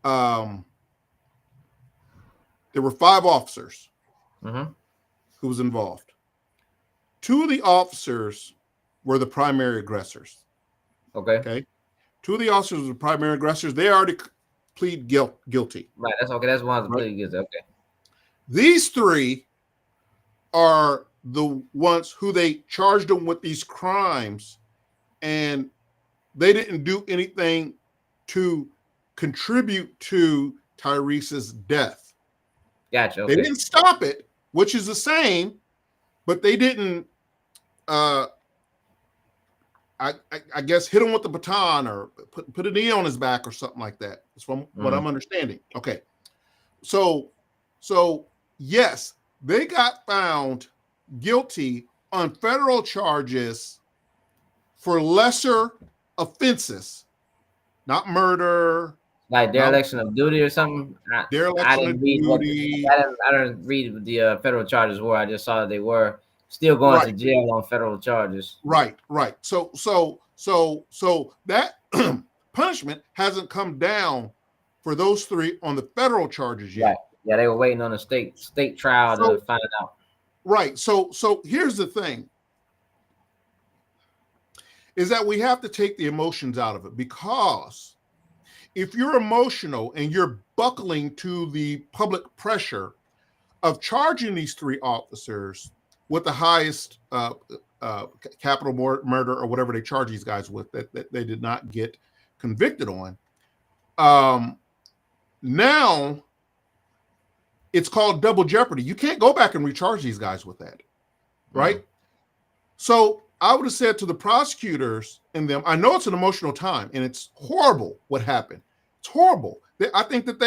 there were 5 officers who was involved. 2 of the officers were the primary aggressors. Okay. 2 of the officers were the primary aggressors. They already plead guilty. Right. That's okay. That's one of the plead guilty. Okay. These 3 are the ones who they charged them with these crimes, and they didn't do anything to contribute to Tyrese's death. Gotcha. Okay. They didn't stop it, which is the same, but they didn't I guess hit him with the baton or put a knee on his back or something like that. That's from what I'm understanding. Okay. So yes, they got found guilty on federal charges for lesser offenses, not murder, like dereliction of duty or something. Dereliction of duty. I didn't read what the federal charges were. I just saw that they were still going to jail on federal charges. Right. So that punishment hasn't come down for those 3 on the federal charges yet. Right. Yeah, they were waiting on a state trial to find out. Right. So here's the thing, is that we have to take the emotions out of it, because if you're emotional and you're buckling to the public pressure of charging these 3 officers with the highest capital murder or whatever they charge these guys with that they did not get convicted on, now it's called double jeopardy. You can't go back and recharge these guys with that, right? So I would have said to the prosecutors and them, I know it's an emotional time and it's horrible what happened. It's horrible. I think that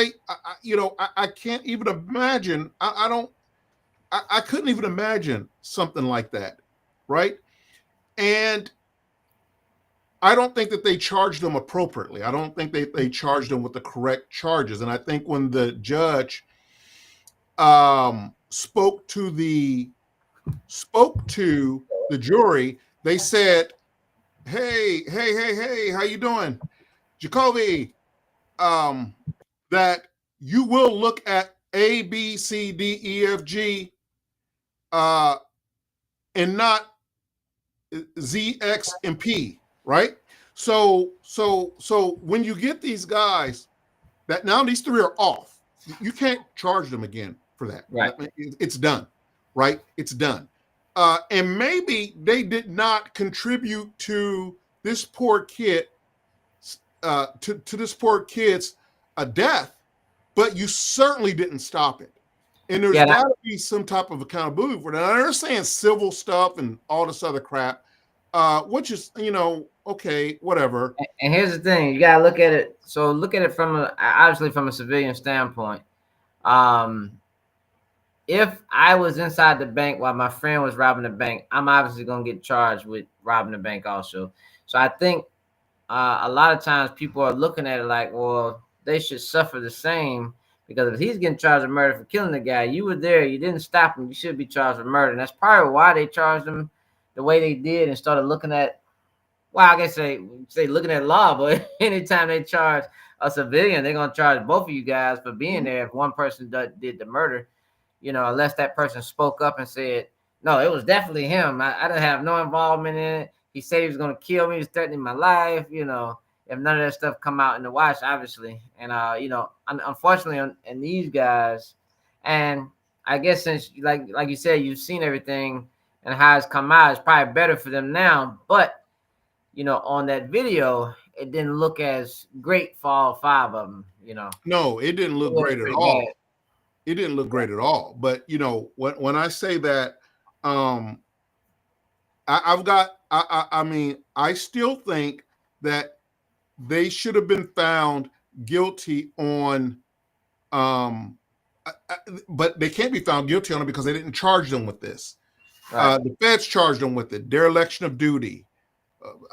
I can't even imagine. I couldn't even imagine something like that, right? And I don't think that they charged them appropriately. I don't think they charged them with the correct charges. And I think when the judge spoke to the jury, they said, hey, how you doing, Jacoby? That you will look at A, B, C, D, E, F, G, and not Z, X, and P, right? So when you get these guys that now these 3 are off, you can't charge them again for that. Right. It's done, right? It's done. And maybe they did not contribute to this poor kid, to this poor kid's death, but you certainly didn't stop it. And there's got to be some type of accountability for that. I understand civil stuff and all this other crap, which is, okay, whatever. And here's the thing, you gotta look at it. So look at it obviously from a civilian standpoint. If I was inside the bank while my friend was robbing the bank, I'm obviously gonna get charged with robbing the bank also. So I think a lot of times people are looking at it like, well, they should suffer the same, because if he's getting charged with murder for killing the guy, you were there, you didn't stop him, you should be charged with murder. And that's probably why they charged him the way they did and started looking at, well, I guess they looking at law, but anytime they charge a civilian, they're gonna charge both of you guys for being there. If one person did the murder, unless that person spoke up and said, no, it was definitely him. I didn't have no involvement in it. He said he was gonna kill me, he was threatening my life. If none of that stuff come out in the wash, obviously, and unfortunately, and these guys, and I guess since like you said, you've seen everything and how it's come out, it's probably better for them now. But on that video, it didn't look as great for all 5 of them. No, it didn't look great at all. It didn't look great at all. But when I say that, I still think that they should have been found guilty on but they can't be found guilty on it because they didn't charge them with this. Right. The feds charged them with it, dereliction of duty.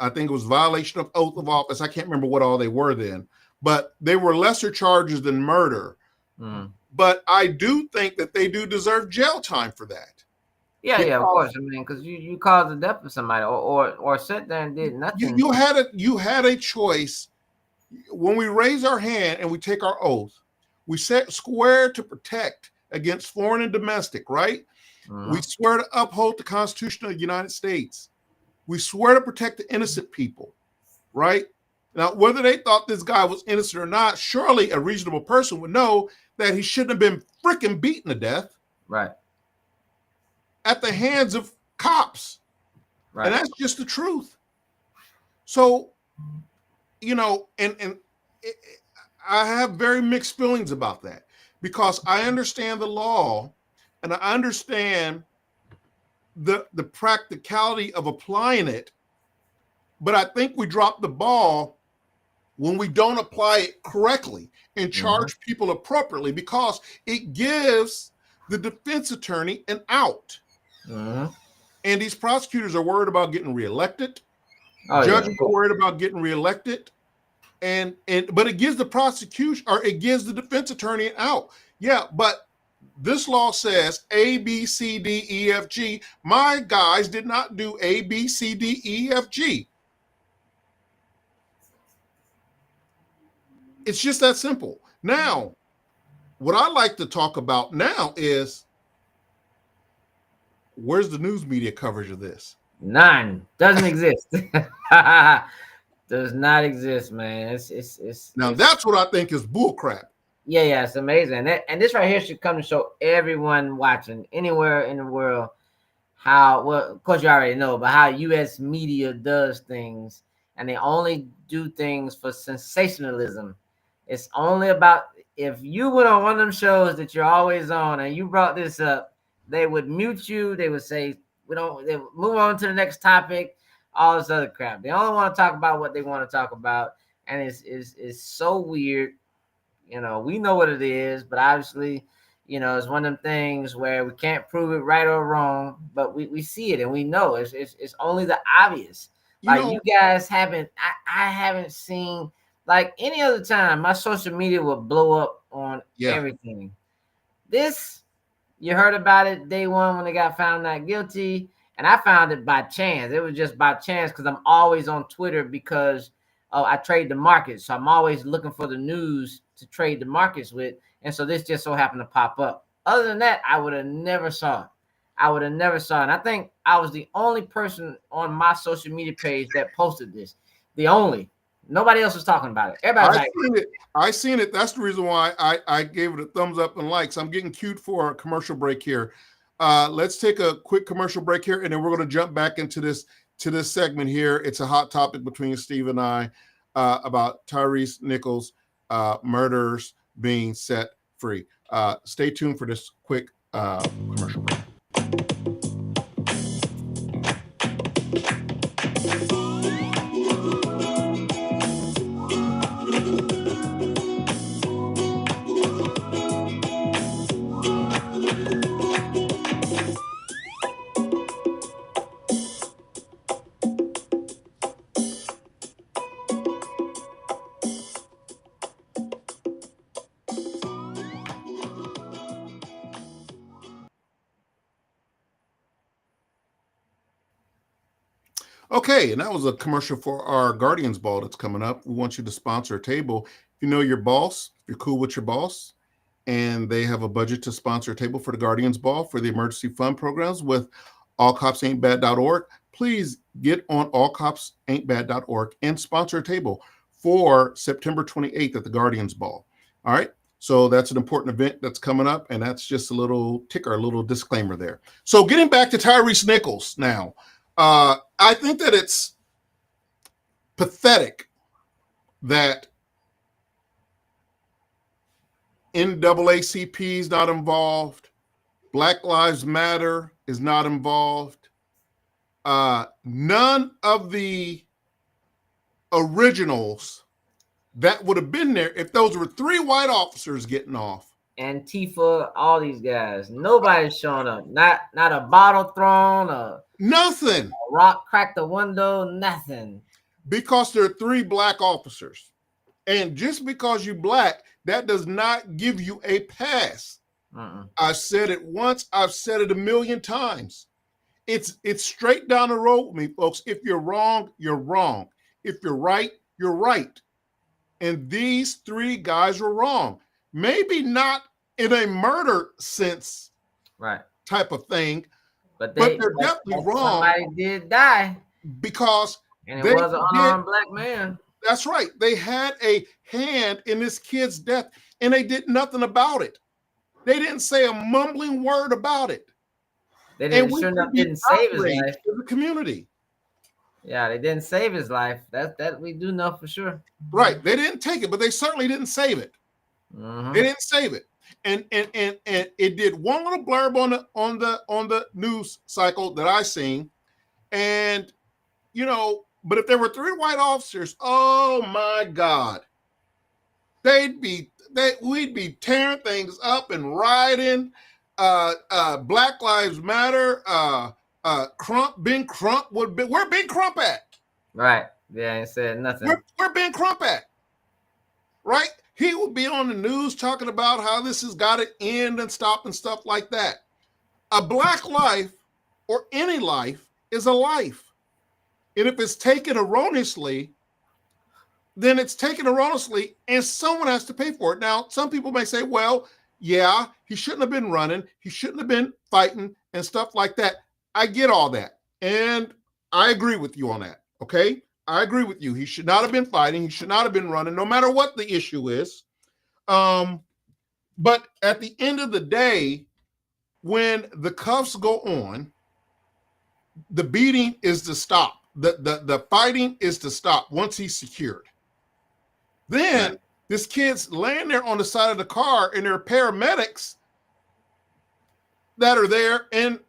I think it was violation of oath of office. I can't remember what all they were then, but they were lesser charges than murder. But I do think that they do deserve jail time for that. Yeah, of course. I mean, because you caused the death of somebody, or sat there and did nothing. You had a choice. When we raise our hand and we take our oath, we swear to protect against foreign and domestic, right? We swear to uphold the Constitution of the United States. We swear to protect the innocent people, right? Now, whether they thought this guy was innocent or not, surely a reasonable person would know that he shouldn't have been freaking beaten to death. Right. At the hands of cops. Right. And that's just the truth. So, and I have very mixed feelings about that because I understand the law and I understand the practicality of applying it, but I think we drop the ball when we don't apply it correctly and charge people appropriately because it gives the defense attorney an out. And these prosecutors are worried about getting reelected. Judges are worried about getting reelected. But it gives the prosecution or it gives the defense attorney an out. Yeah, but this law says A, B, C, D, E, F, G. My guys did not do A, B, C, D, E, F, G. It's just that simple. Now, what I like to talk about now is where's the news media coverage of this? None. Doesn't exist. Does not exist, man. It's that's what I think is bullcrap. Yeah, it's amazing. And this right here should come to show everyone watching anywhere in the world how, well, of course you already know, but how U.S. media does things, and they only do things for sensationalism. It's only about, if you went on one of them shows that you're always on and you brought this up, they would mute you. They would say, they would move on to the next topic, all this other crap. They only want to talk about what they want to talk about. And it's so weird. We know what it is, but obviously, it's one of them things where we can't prove it right or wrong, but we see it and we know it's only the obvious. You guys haven't, I haven't seen, like any other time, my social media will blow up on everything. This, you heard about it day one when they got found not guilty, and I found it by chance. It was just by chance because I'm always on Twitter because I trade the markets, so I'm always looking for the news to trade the markets with, and so this just so happened to pop up. Other than that, I would have never saw it. And I think I was the only person on my social media page that posted this. Nobody else was talking about it. Everybody I seen it. That's the reason why I gave it a thumbs up and likes. I'm getting cute for a commercial break here. Let's take a quick commercial break here, and then we're going to jump back into this segment here. It's a hot topic between Steve and I about Tyrese Nichols' murderers being set free. Stay tuned for this quick commercial break. Okay, and that was a commercial for our Guardians Ball that's coming up. We want you to sponsor a table. If you know your boss, if you're cool with your boss, and they have a budget to sponsor a table for the Guardians Ball for the emergency fund programs with allcopsaintbad.org, please get on allcopsaintbad.org and sponsor a table for September 28th at the Guardians Ball. All right, so that's an important event that's coming up, and that's just a little disclaimer there. So getting back to Tyrese Nichols now. I think that it's pathetic that NAACP is not involved. Black Lives Matter is not involved. None of the originals that would have been there, if those were three white officers getting off, Antifa, all these guys. Nobody's showing up. Not a bottle thrown, a Nothing. rock cracked the window, nothing. Because there are 3 black officers. And just because you black, that does not give you a pass. I've said it once, I've said it a million times. It's straight down the road with me, folks. If you're wrong, you're wrong. If you're right, you're right. And these 3 guys were wrong. Maybe not in a murder sense, right, type of thing, but they're definitely wrong. Somebody did die because and it was an unarmed black man. That's right. They had a hand in this kid's death, and they did nothing about it. They didn't say a mumbling word about it. They didn't save his life. The community. Yeah, they didn't save his life. That we do know for sure. Right. They didn't take it, but they certainly didn't save it. They didn't save it. And it did one little blurb on the news cycle that I seen. And but if there were 3 white officers, oh my God, we'd be tearing things up and rioting. Black Lives Matter. Ben Crump would be. Where Ben Crump at? Right. Yeah, I ain't said nothing. Where Ben Crump at? Right. He would be on the news talking about how this has got to end and stop and stuff like that. A black life or any life is a life. And if it's taken erroneously, then it's taken erroneously and someone has to pay for it. Now, some people may say, well, yeah, he shouldn't have been running. He shouldn't have been fighting and stuff like that. I get all that. And I agree with you on that. Okay. I agree with you. He should not have been fighting. He should not have been running, no matter what the issue is. But at the end of the day, when the cuffs go on, the beating is to stop. The fighting is to stop once he's secured. Then this kid's laying there on the side of the car, and there are paramedics that are there. And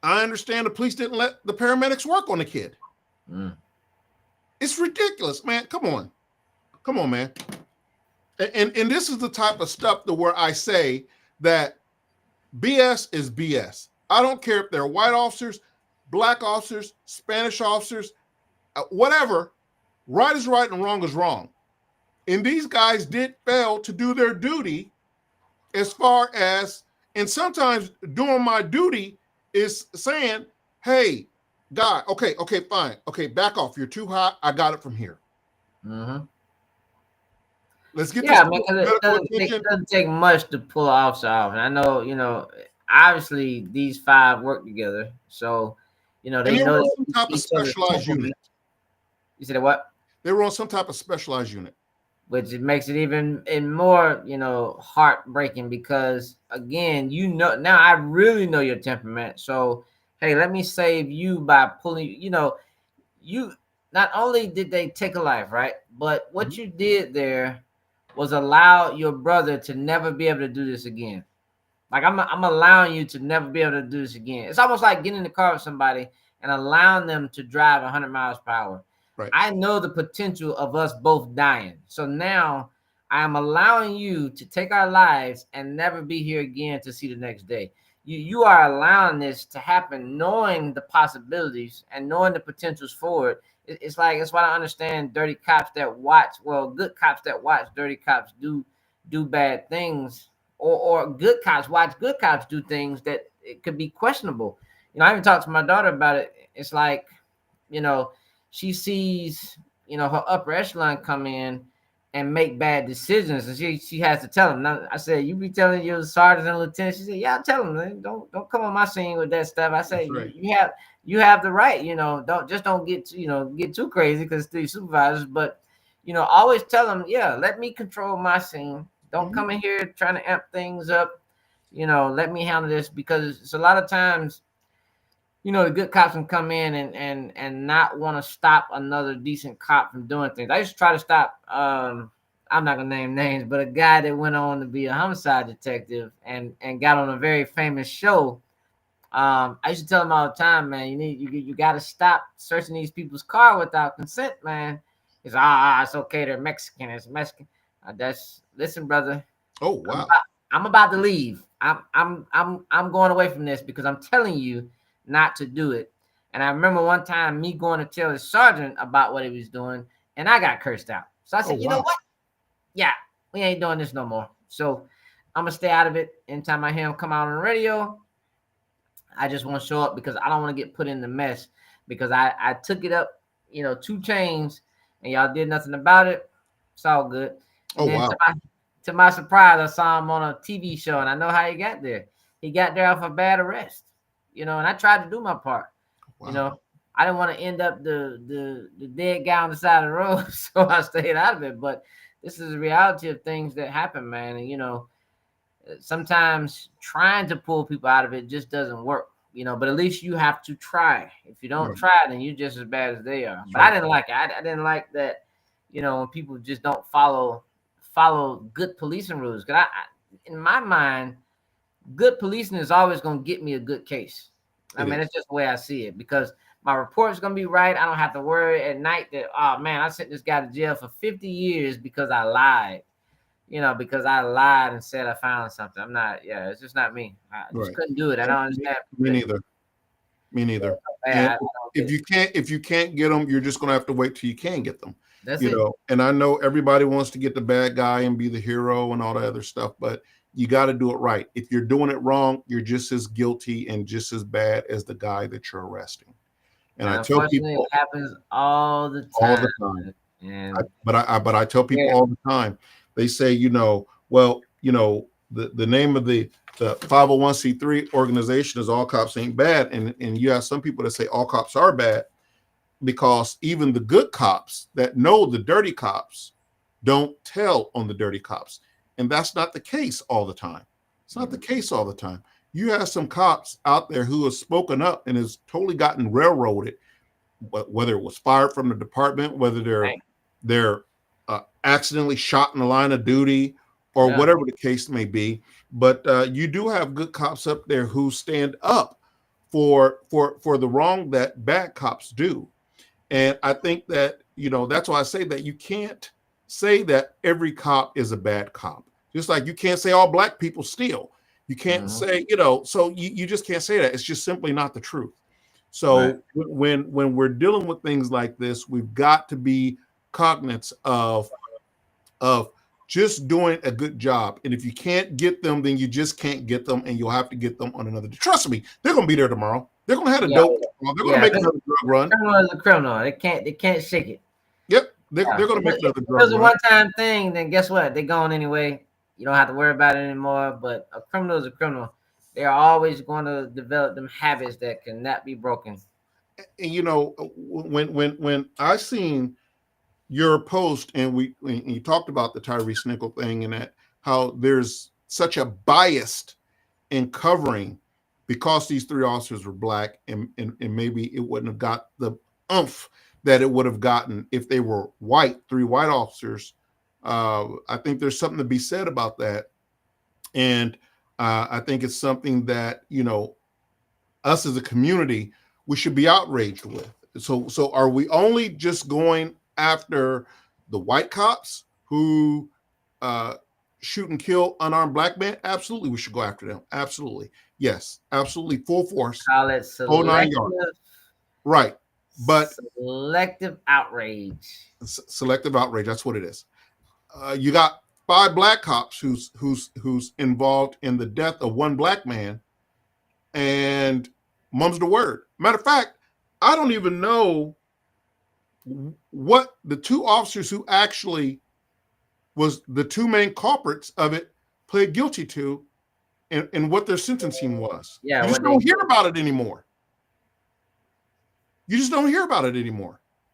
I understand the police didn't let the paramedics work on the kid. It's ridiculous, man. Come on, man. And this is the type of stuff to where I say that BS is BS. I don't care if they're white officers, black officers, Spanish officers, whatever. Right is right and wrong is wrong. And these guys did fail to do their duty as far as, and sometimes doing my duty is saying, hey, guy, okay, fine. Okay, back off. You're too hot. I got it from here. Let's get this. It doesn't take much to pull an officer off. And I know, obviously these 5 work together. So, they know some type of specialized unit. You said what? They were on some type of specialized unit. Which it makes it even more, heartbreaking because, again, now I really know your temperament. So, hey, let me save you by pulling, you not only did they take a life, right? But what you did there was allow your brother to never be able to do this again. Like I'm allowing you to never be able to do this again. It's almost like getting in the car with somebody and allowing them to drive 100 miles per hour. Right. I know the potential of us both dying. So now I'm allowing you to take our lives and never be here again to see the next day. You are allowing this to happen, knowing the possibilities and knowing the potentials for it. It's like, it's why I understand dirty cops that watch, good cops that watch dirty cops do bad things, or good cops watch good cops do things that it could be questionable. I even talked to my daughter about it. It's like, she sees, her upper echelon come in and make bad decisions, and she has to tell them. Now, I said, you be telling your sergeants and lieutenants? She said, yeah, I tell them, man, don't come on my scene with that stuff. I say, right. you have the right, don't get too crazy because these supervisors, but always tell them, yeah, let me control my scene. Don't come in here trying to amp things up. Let me handle this, because it's a lot of times, the good cops can come in and not want to stop another decent cop from doing things. I used to try to stop, I'm not going to name names, but a guy that went on to be a homicide detective and got on a very famous show. I used to tell him all the time, man, you got to stop searching these people's car without consent, man. He's it's okay. They're Mexican. It's Mexican. Listen, brother. Oh, wow. I'm about to leave. I'm going away from this because I'm telling you not to do it. And I remember one time me going to tell the sergeant about what he was doing, and I got cursed out. So I said, you know what? Yeah, we ain't doing this no more. So I'm gonna stay out of it. Anytime I hear him come out on the radio, I just want to show up because I don't want to get put in the mess because I took it up, 2 chains, and y'all did nothing about it. It's all good. And then to my surprise, I saw him on a TV show, and I know how he got there. He got there off a bad arrest, and I tried to do my part. Wow. I didn't want to end up the dead guy on the side of the road, so I stayed out of it. But this is the reality of things that happen, man. And sometimes trying to pull people out of it just doesn't work. But at least you have to try. If you don't try, then you're just as bad as they are. But I didn't like it. I didn't like that. When people just don't follow good policing rules. Because in my mind, good policing is always going to get me a good case. That's just the way I see it, because my report's going to be right. I don't have to worry at night that, oh man, I sent this guy to jail for 50 years because I lied. Because I lied and said I found something. It's just not me. I just couldn't do it. I don't understand. Me neither. And if you can't get them, you're just going to have to wait till you can get them. That's it. And I know everybody wants to get the bad guy and be the hero and all that other stuff, but you got to do it right. If you're doing it wrong, you're just as guilty and just as bad as the guy that you're arresting. And I tell people, it happens all the time. But I tell people all the time. They say, the name of the 501c3 organization is All Cops Ain't Bad, and you have some people that say all cops are bad, because even the good cops that know the dirty cops don't tell on the dirty cops. And that's not the case all the time. It's not the case all the time. You have some cops out there who have spoken up and has totally gotten railroaded, whether it was fired from the department, whether they're accidentally shot in the line of duty, or whatever the case may be. But you do have good cops up there who stand up for the wrong that bad cops do. And I think that, that's why I say that you can't say that every cop is a bad cop. Just like you can't say all black people steal. You can't say, so you just can't say that. It's just simply not the truth. So when we're dealing with things like this, we've got to be cognizant of just doing a good job. And if you can't get them, then you just can't get them, and you'll have to get them on another day. Trust me, they're going to be there tomorrow. They're going to have a dope. They're going to make another drug run. Criminal is a criminal. They can't shake it. Yep. They're going to make another drug run. If it was a one-time thing, then guess what? They're gone anyway. You don't have to worry about it anymore. But a criminal is a criminal. They are always going to develop them habits that cannot be broken. And when I seen your post and you talked about the Tyrese Nickel thing, and that how there's such a bias in covering because these 3 officers were black, and maybe it wouldn't have got the oomph that it would have gotten if they were white, 3 white officers. I think there's something to be said about that. And I think it's something that, us as a community, we should be outraged with. So are we only just going after the white cops who shoot and kill unarmed black men? Absolutely, we should go after them. Absolutely. Yes, absolutely. Full force. Call it selective. Right. But selective outrage. Selective outrage. That's what it is. You got 5 black cops who's involved in the death of 1 black man, and mum's the word. Matter of fact, I don't even know what the 2 officers who actually was the 2 main culprits of it pled guilty to, and what their sentencing was. Yeah, you just don't hear about it anymore.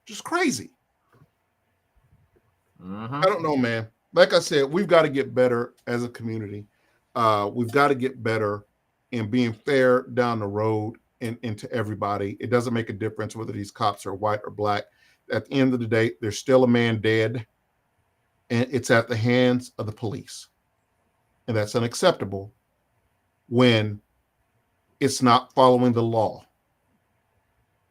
Just crazy. I don't know, man. Like I said, we've got to get better as a community. We've got to get better in being fair down the road and to everybody. It doesn't make a difference whether these cops are white or black. At the end of the day, there's still a man dead, and it's at the hands of the police. And that's unacceptable when it's not following the law.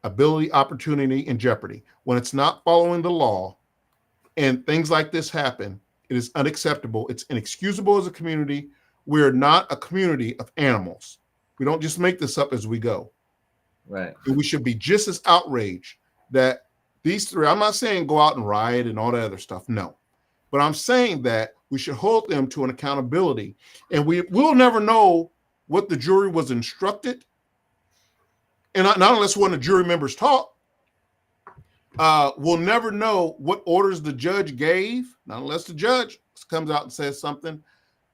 Ability, opportunity, and jeopardy. When it's not following the law and things like this happen, it is unacceptable. It's inexcusable as a community. we're not a community of animals. We don't just make this up as we go. Right. And we should be just as outraged that these three, I'm not saying go out and riot and all that other stuff. No. But I'm saying that we should hold them to an accountability. And we'll never know what the jury was instructed. And not unless one of the jury members talk. We'll never know what orders the judge gave, not unless the judge comes out and says something.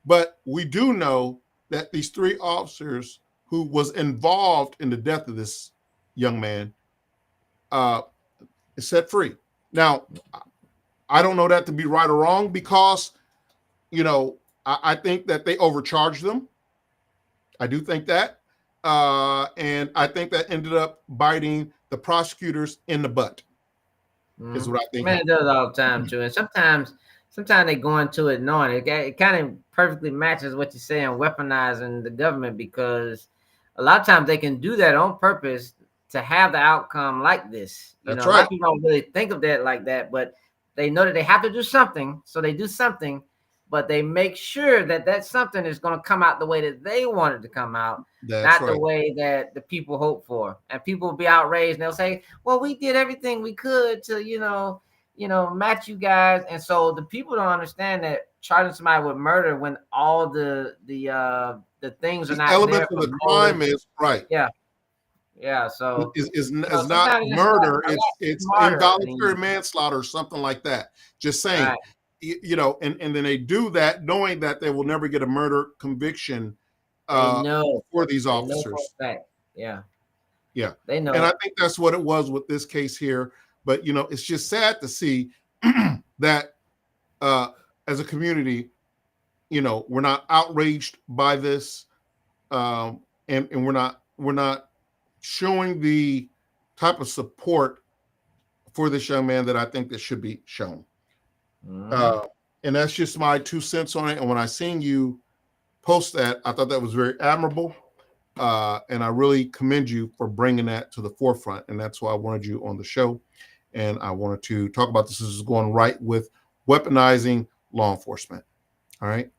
But we do know that these three officers who was involved in the death of this young man is set free. Now, I don't know that to be right or wrong because, I think that they overcharged them. I do think that. And I think that ended up biting the prosecutors in the butt. Is what I think. Man, it does all the time too. And sometimes they go into it knowing it kind of perfectly matches what you're saying, weaponizing the government, because a lot of times they can do that on purpose to have the outcome like this. That's A lot of people don't really think of that like that, but they know that they have to do something, so they do something, but they make sure that something is going to come out the way that they want it to come out, not the way that the people hope for. And people will be outraged and they'll say, well, we did everything we could to, match you guys. And so the people don't understand that charging somebody with murder when all the things are not elements there of the crime is right. Yeah. So is not murder. It's involuntary manslaughter or something like that. Just saying. Right. And then they do that knowing that they will never get a murder conviction for these officers. Yeah. They know. And I think that's what it was with this case here. But, it's just sad to see that as a community, we're not outraged by this. And we're not showing the type of support for this young man that I think that should be shown. And that's just my 2 cents on it. And when I seen you post that, I thought that was very admirable. And I really commend you for bringing that to the forefront. And that's why I wanted you on the show. And I wanted to talk about this. This is going right with weaponizing law enforcement. All right.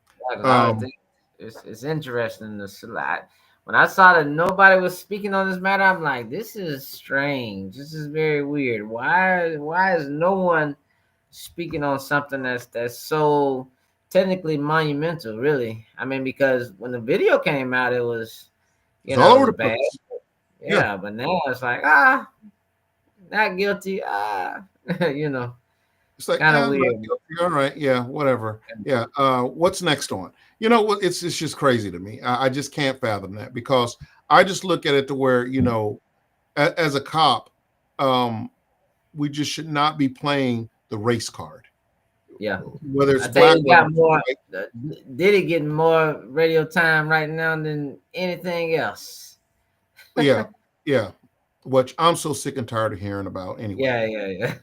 It's interesting to slide. When I saw that nobody was speaking on this matter, I'm like, this is strange. This is very weird. Why is no one speaking on something that's so technically monumental, really? I mean, because when the video came out, it was, all over the bad. place. Yeah, but now it's like, not guilty. It's like kind of weird. All right, yeah, whatever. Yeah. What's next on? It's just crazy to me. I just can't fathom that, because I just look at it to where, as a cop, we just should not be playing the race card. Yeah. Whether it's black or did it get more radio time right now than anything else? Yeah. Which I'm so sick and tired of hearing about anyway. Yeah.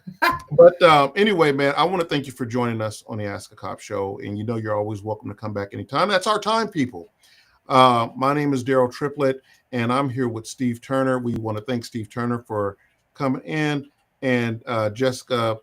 But anyway, man, I want to thank you for joining us on the Ask a Cop show. And you're always welcome to come back anytime. That's our time, people. My name is Daryll Triplett, and I'm here with Steve Turner. We want to thank Steve Turner for coming in. And Jessica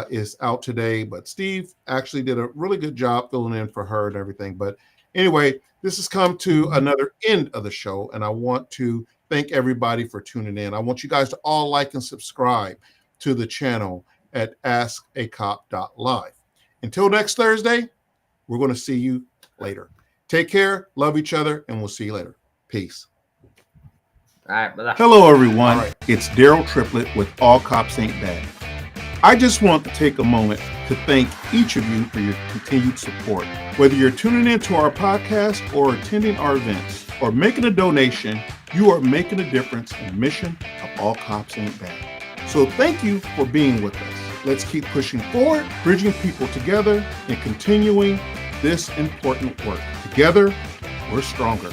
is out today, but Steve actually did a really good job filling in for her and everything. But anyway, this has come to another end of the show, and I want to thank everybody for tuning in. I want you guys to all like and subscribe to the channel at askacop.live. Until next Thursday, we're going to see you later. Take care, love each other, and we'll see you later. Peace. All right, brother. Hello, everyone. Right. It's Daryll Triplett with All Cops Ain't Bad. I just want to take a moment to thank each of you for your continued support. Whether you're tuning into our podcast or attending our events or making a donation, you are making a difference in the mission of All Cops Ain't Bad. So thank you for being with us. Let's keep pushing forward, bridging people together, and continuing this important work. Together, we're stronger.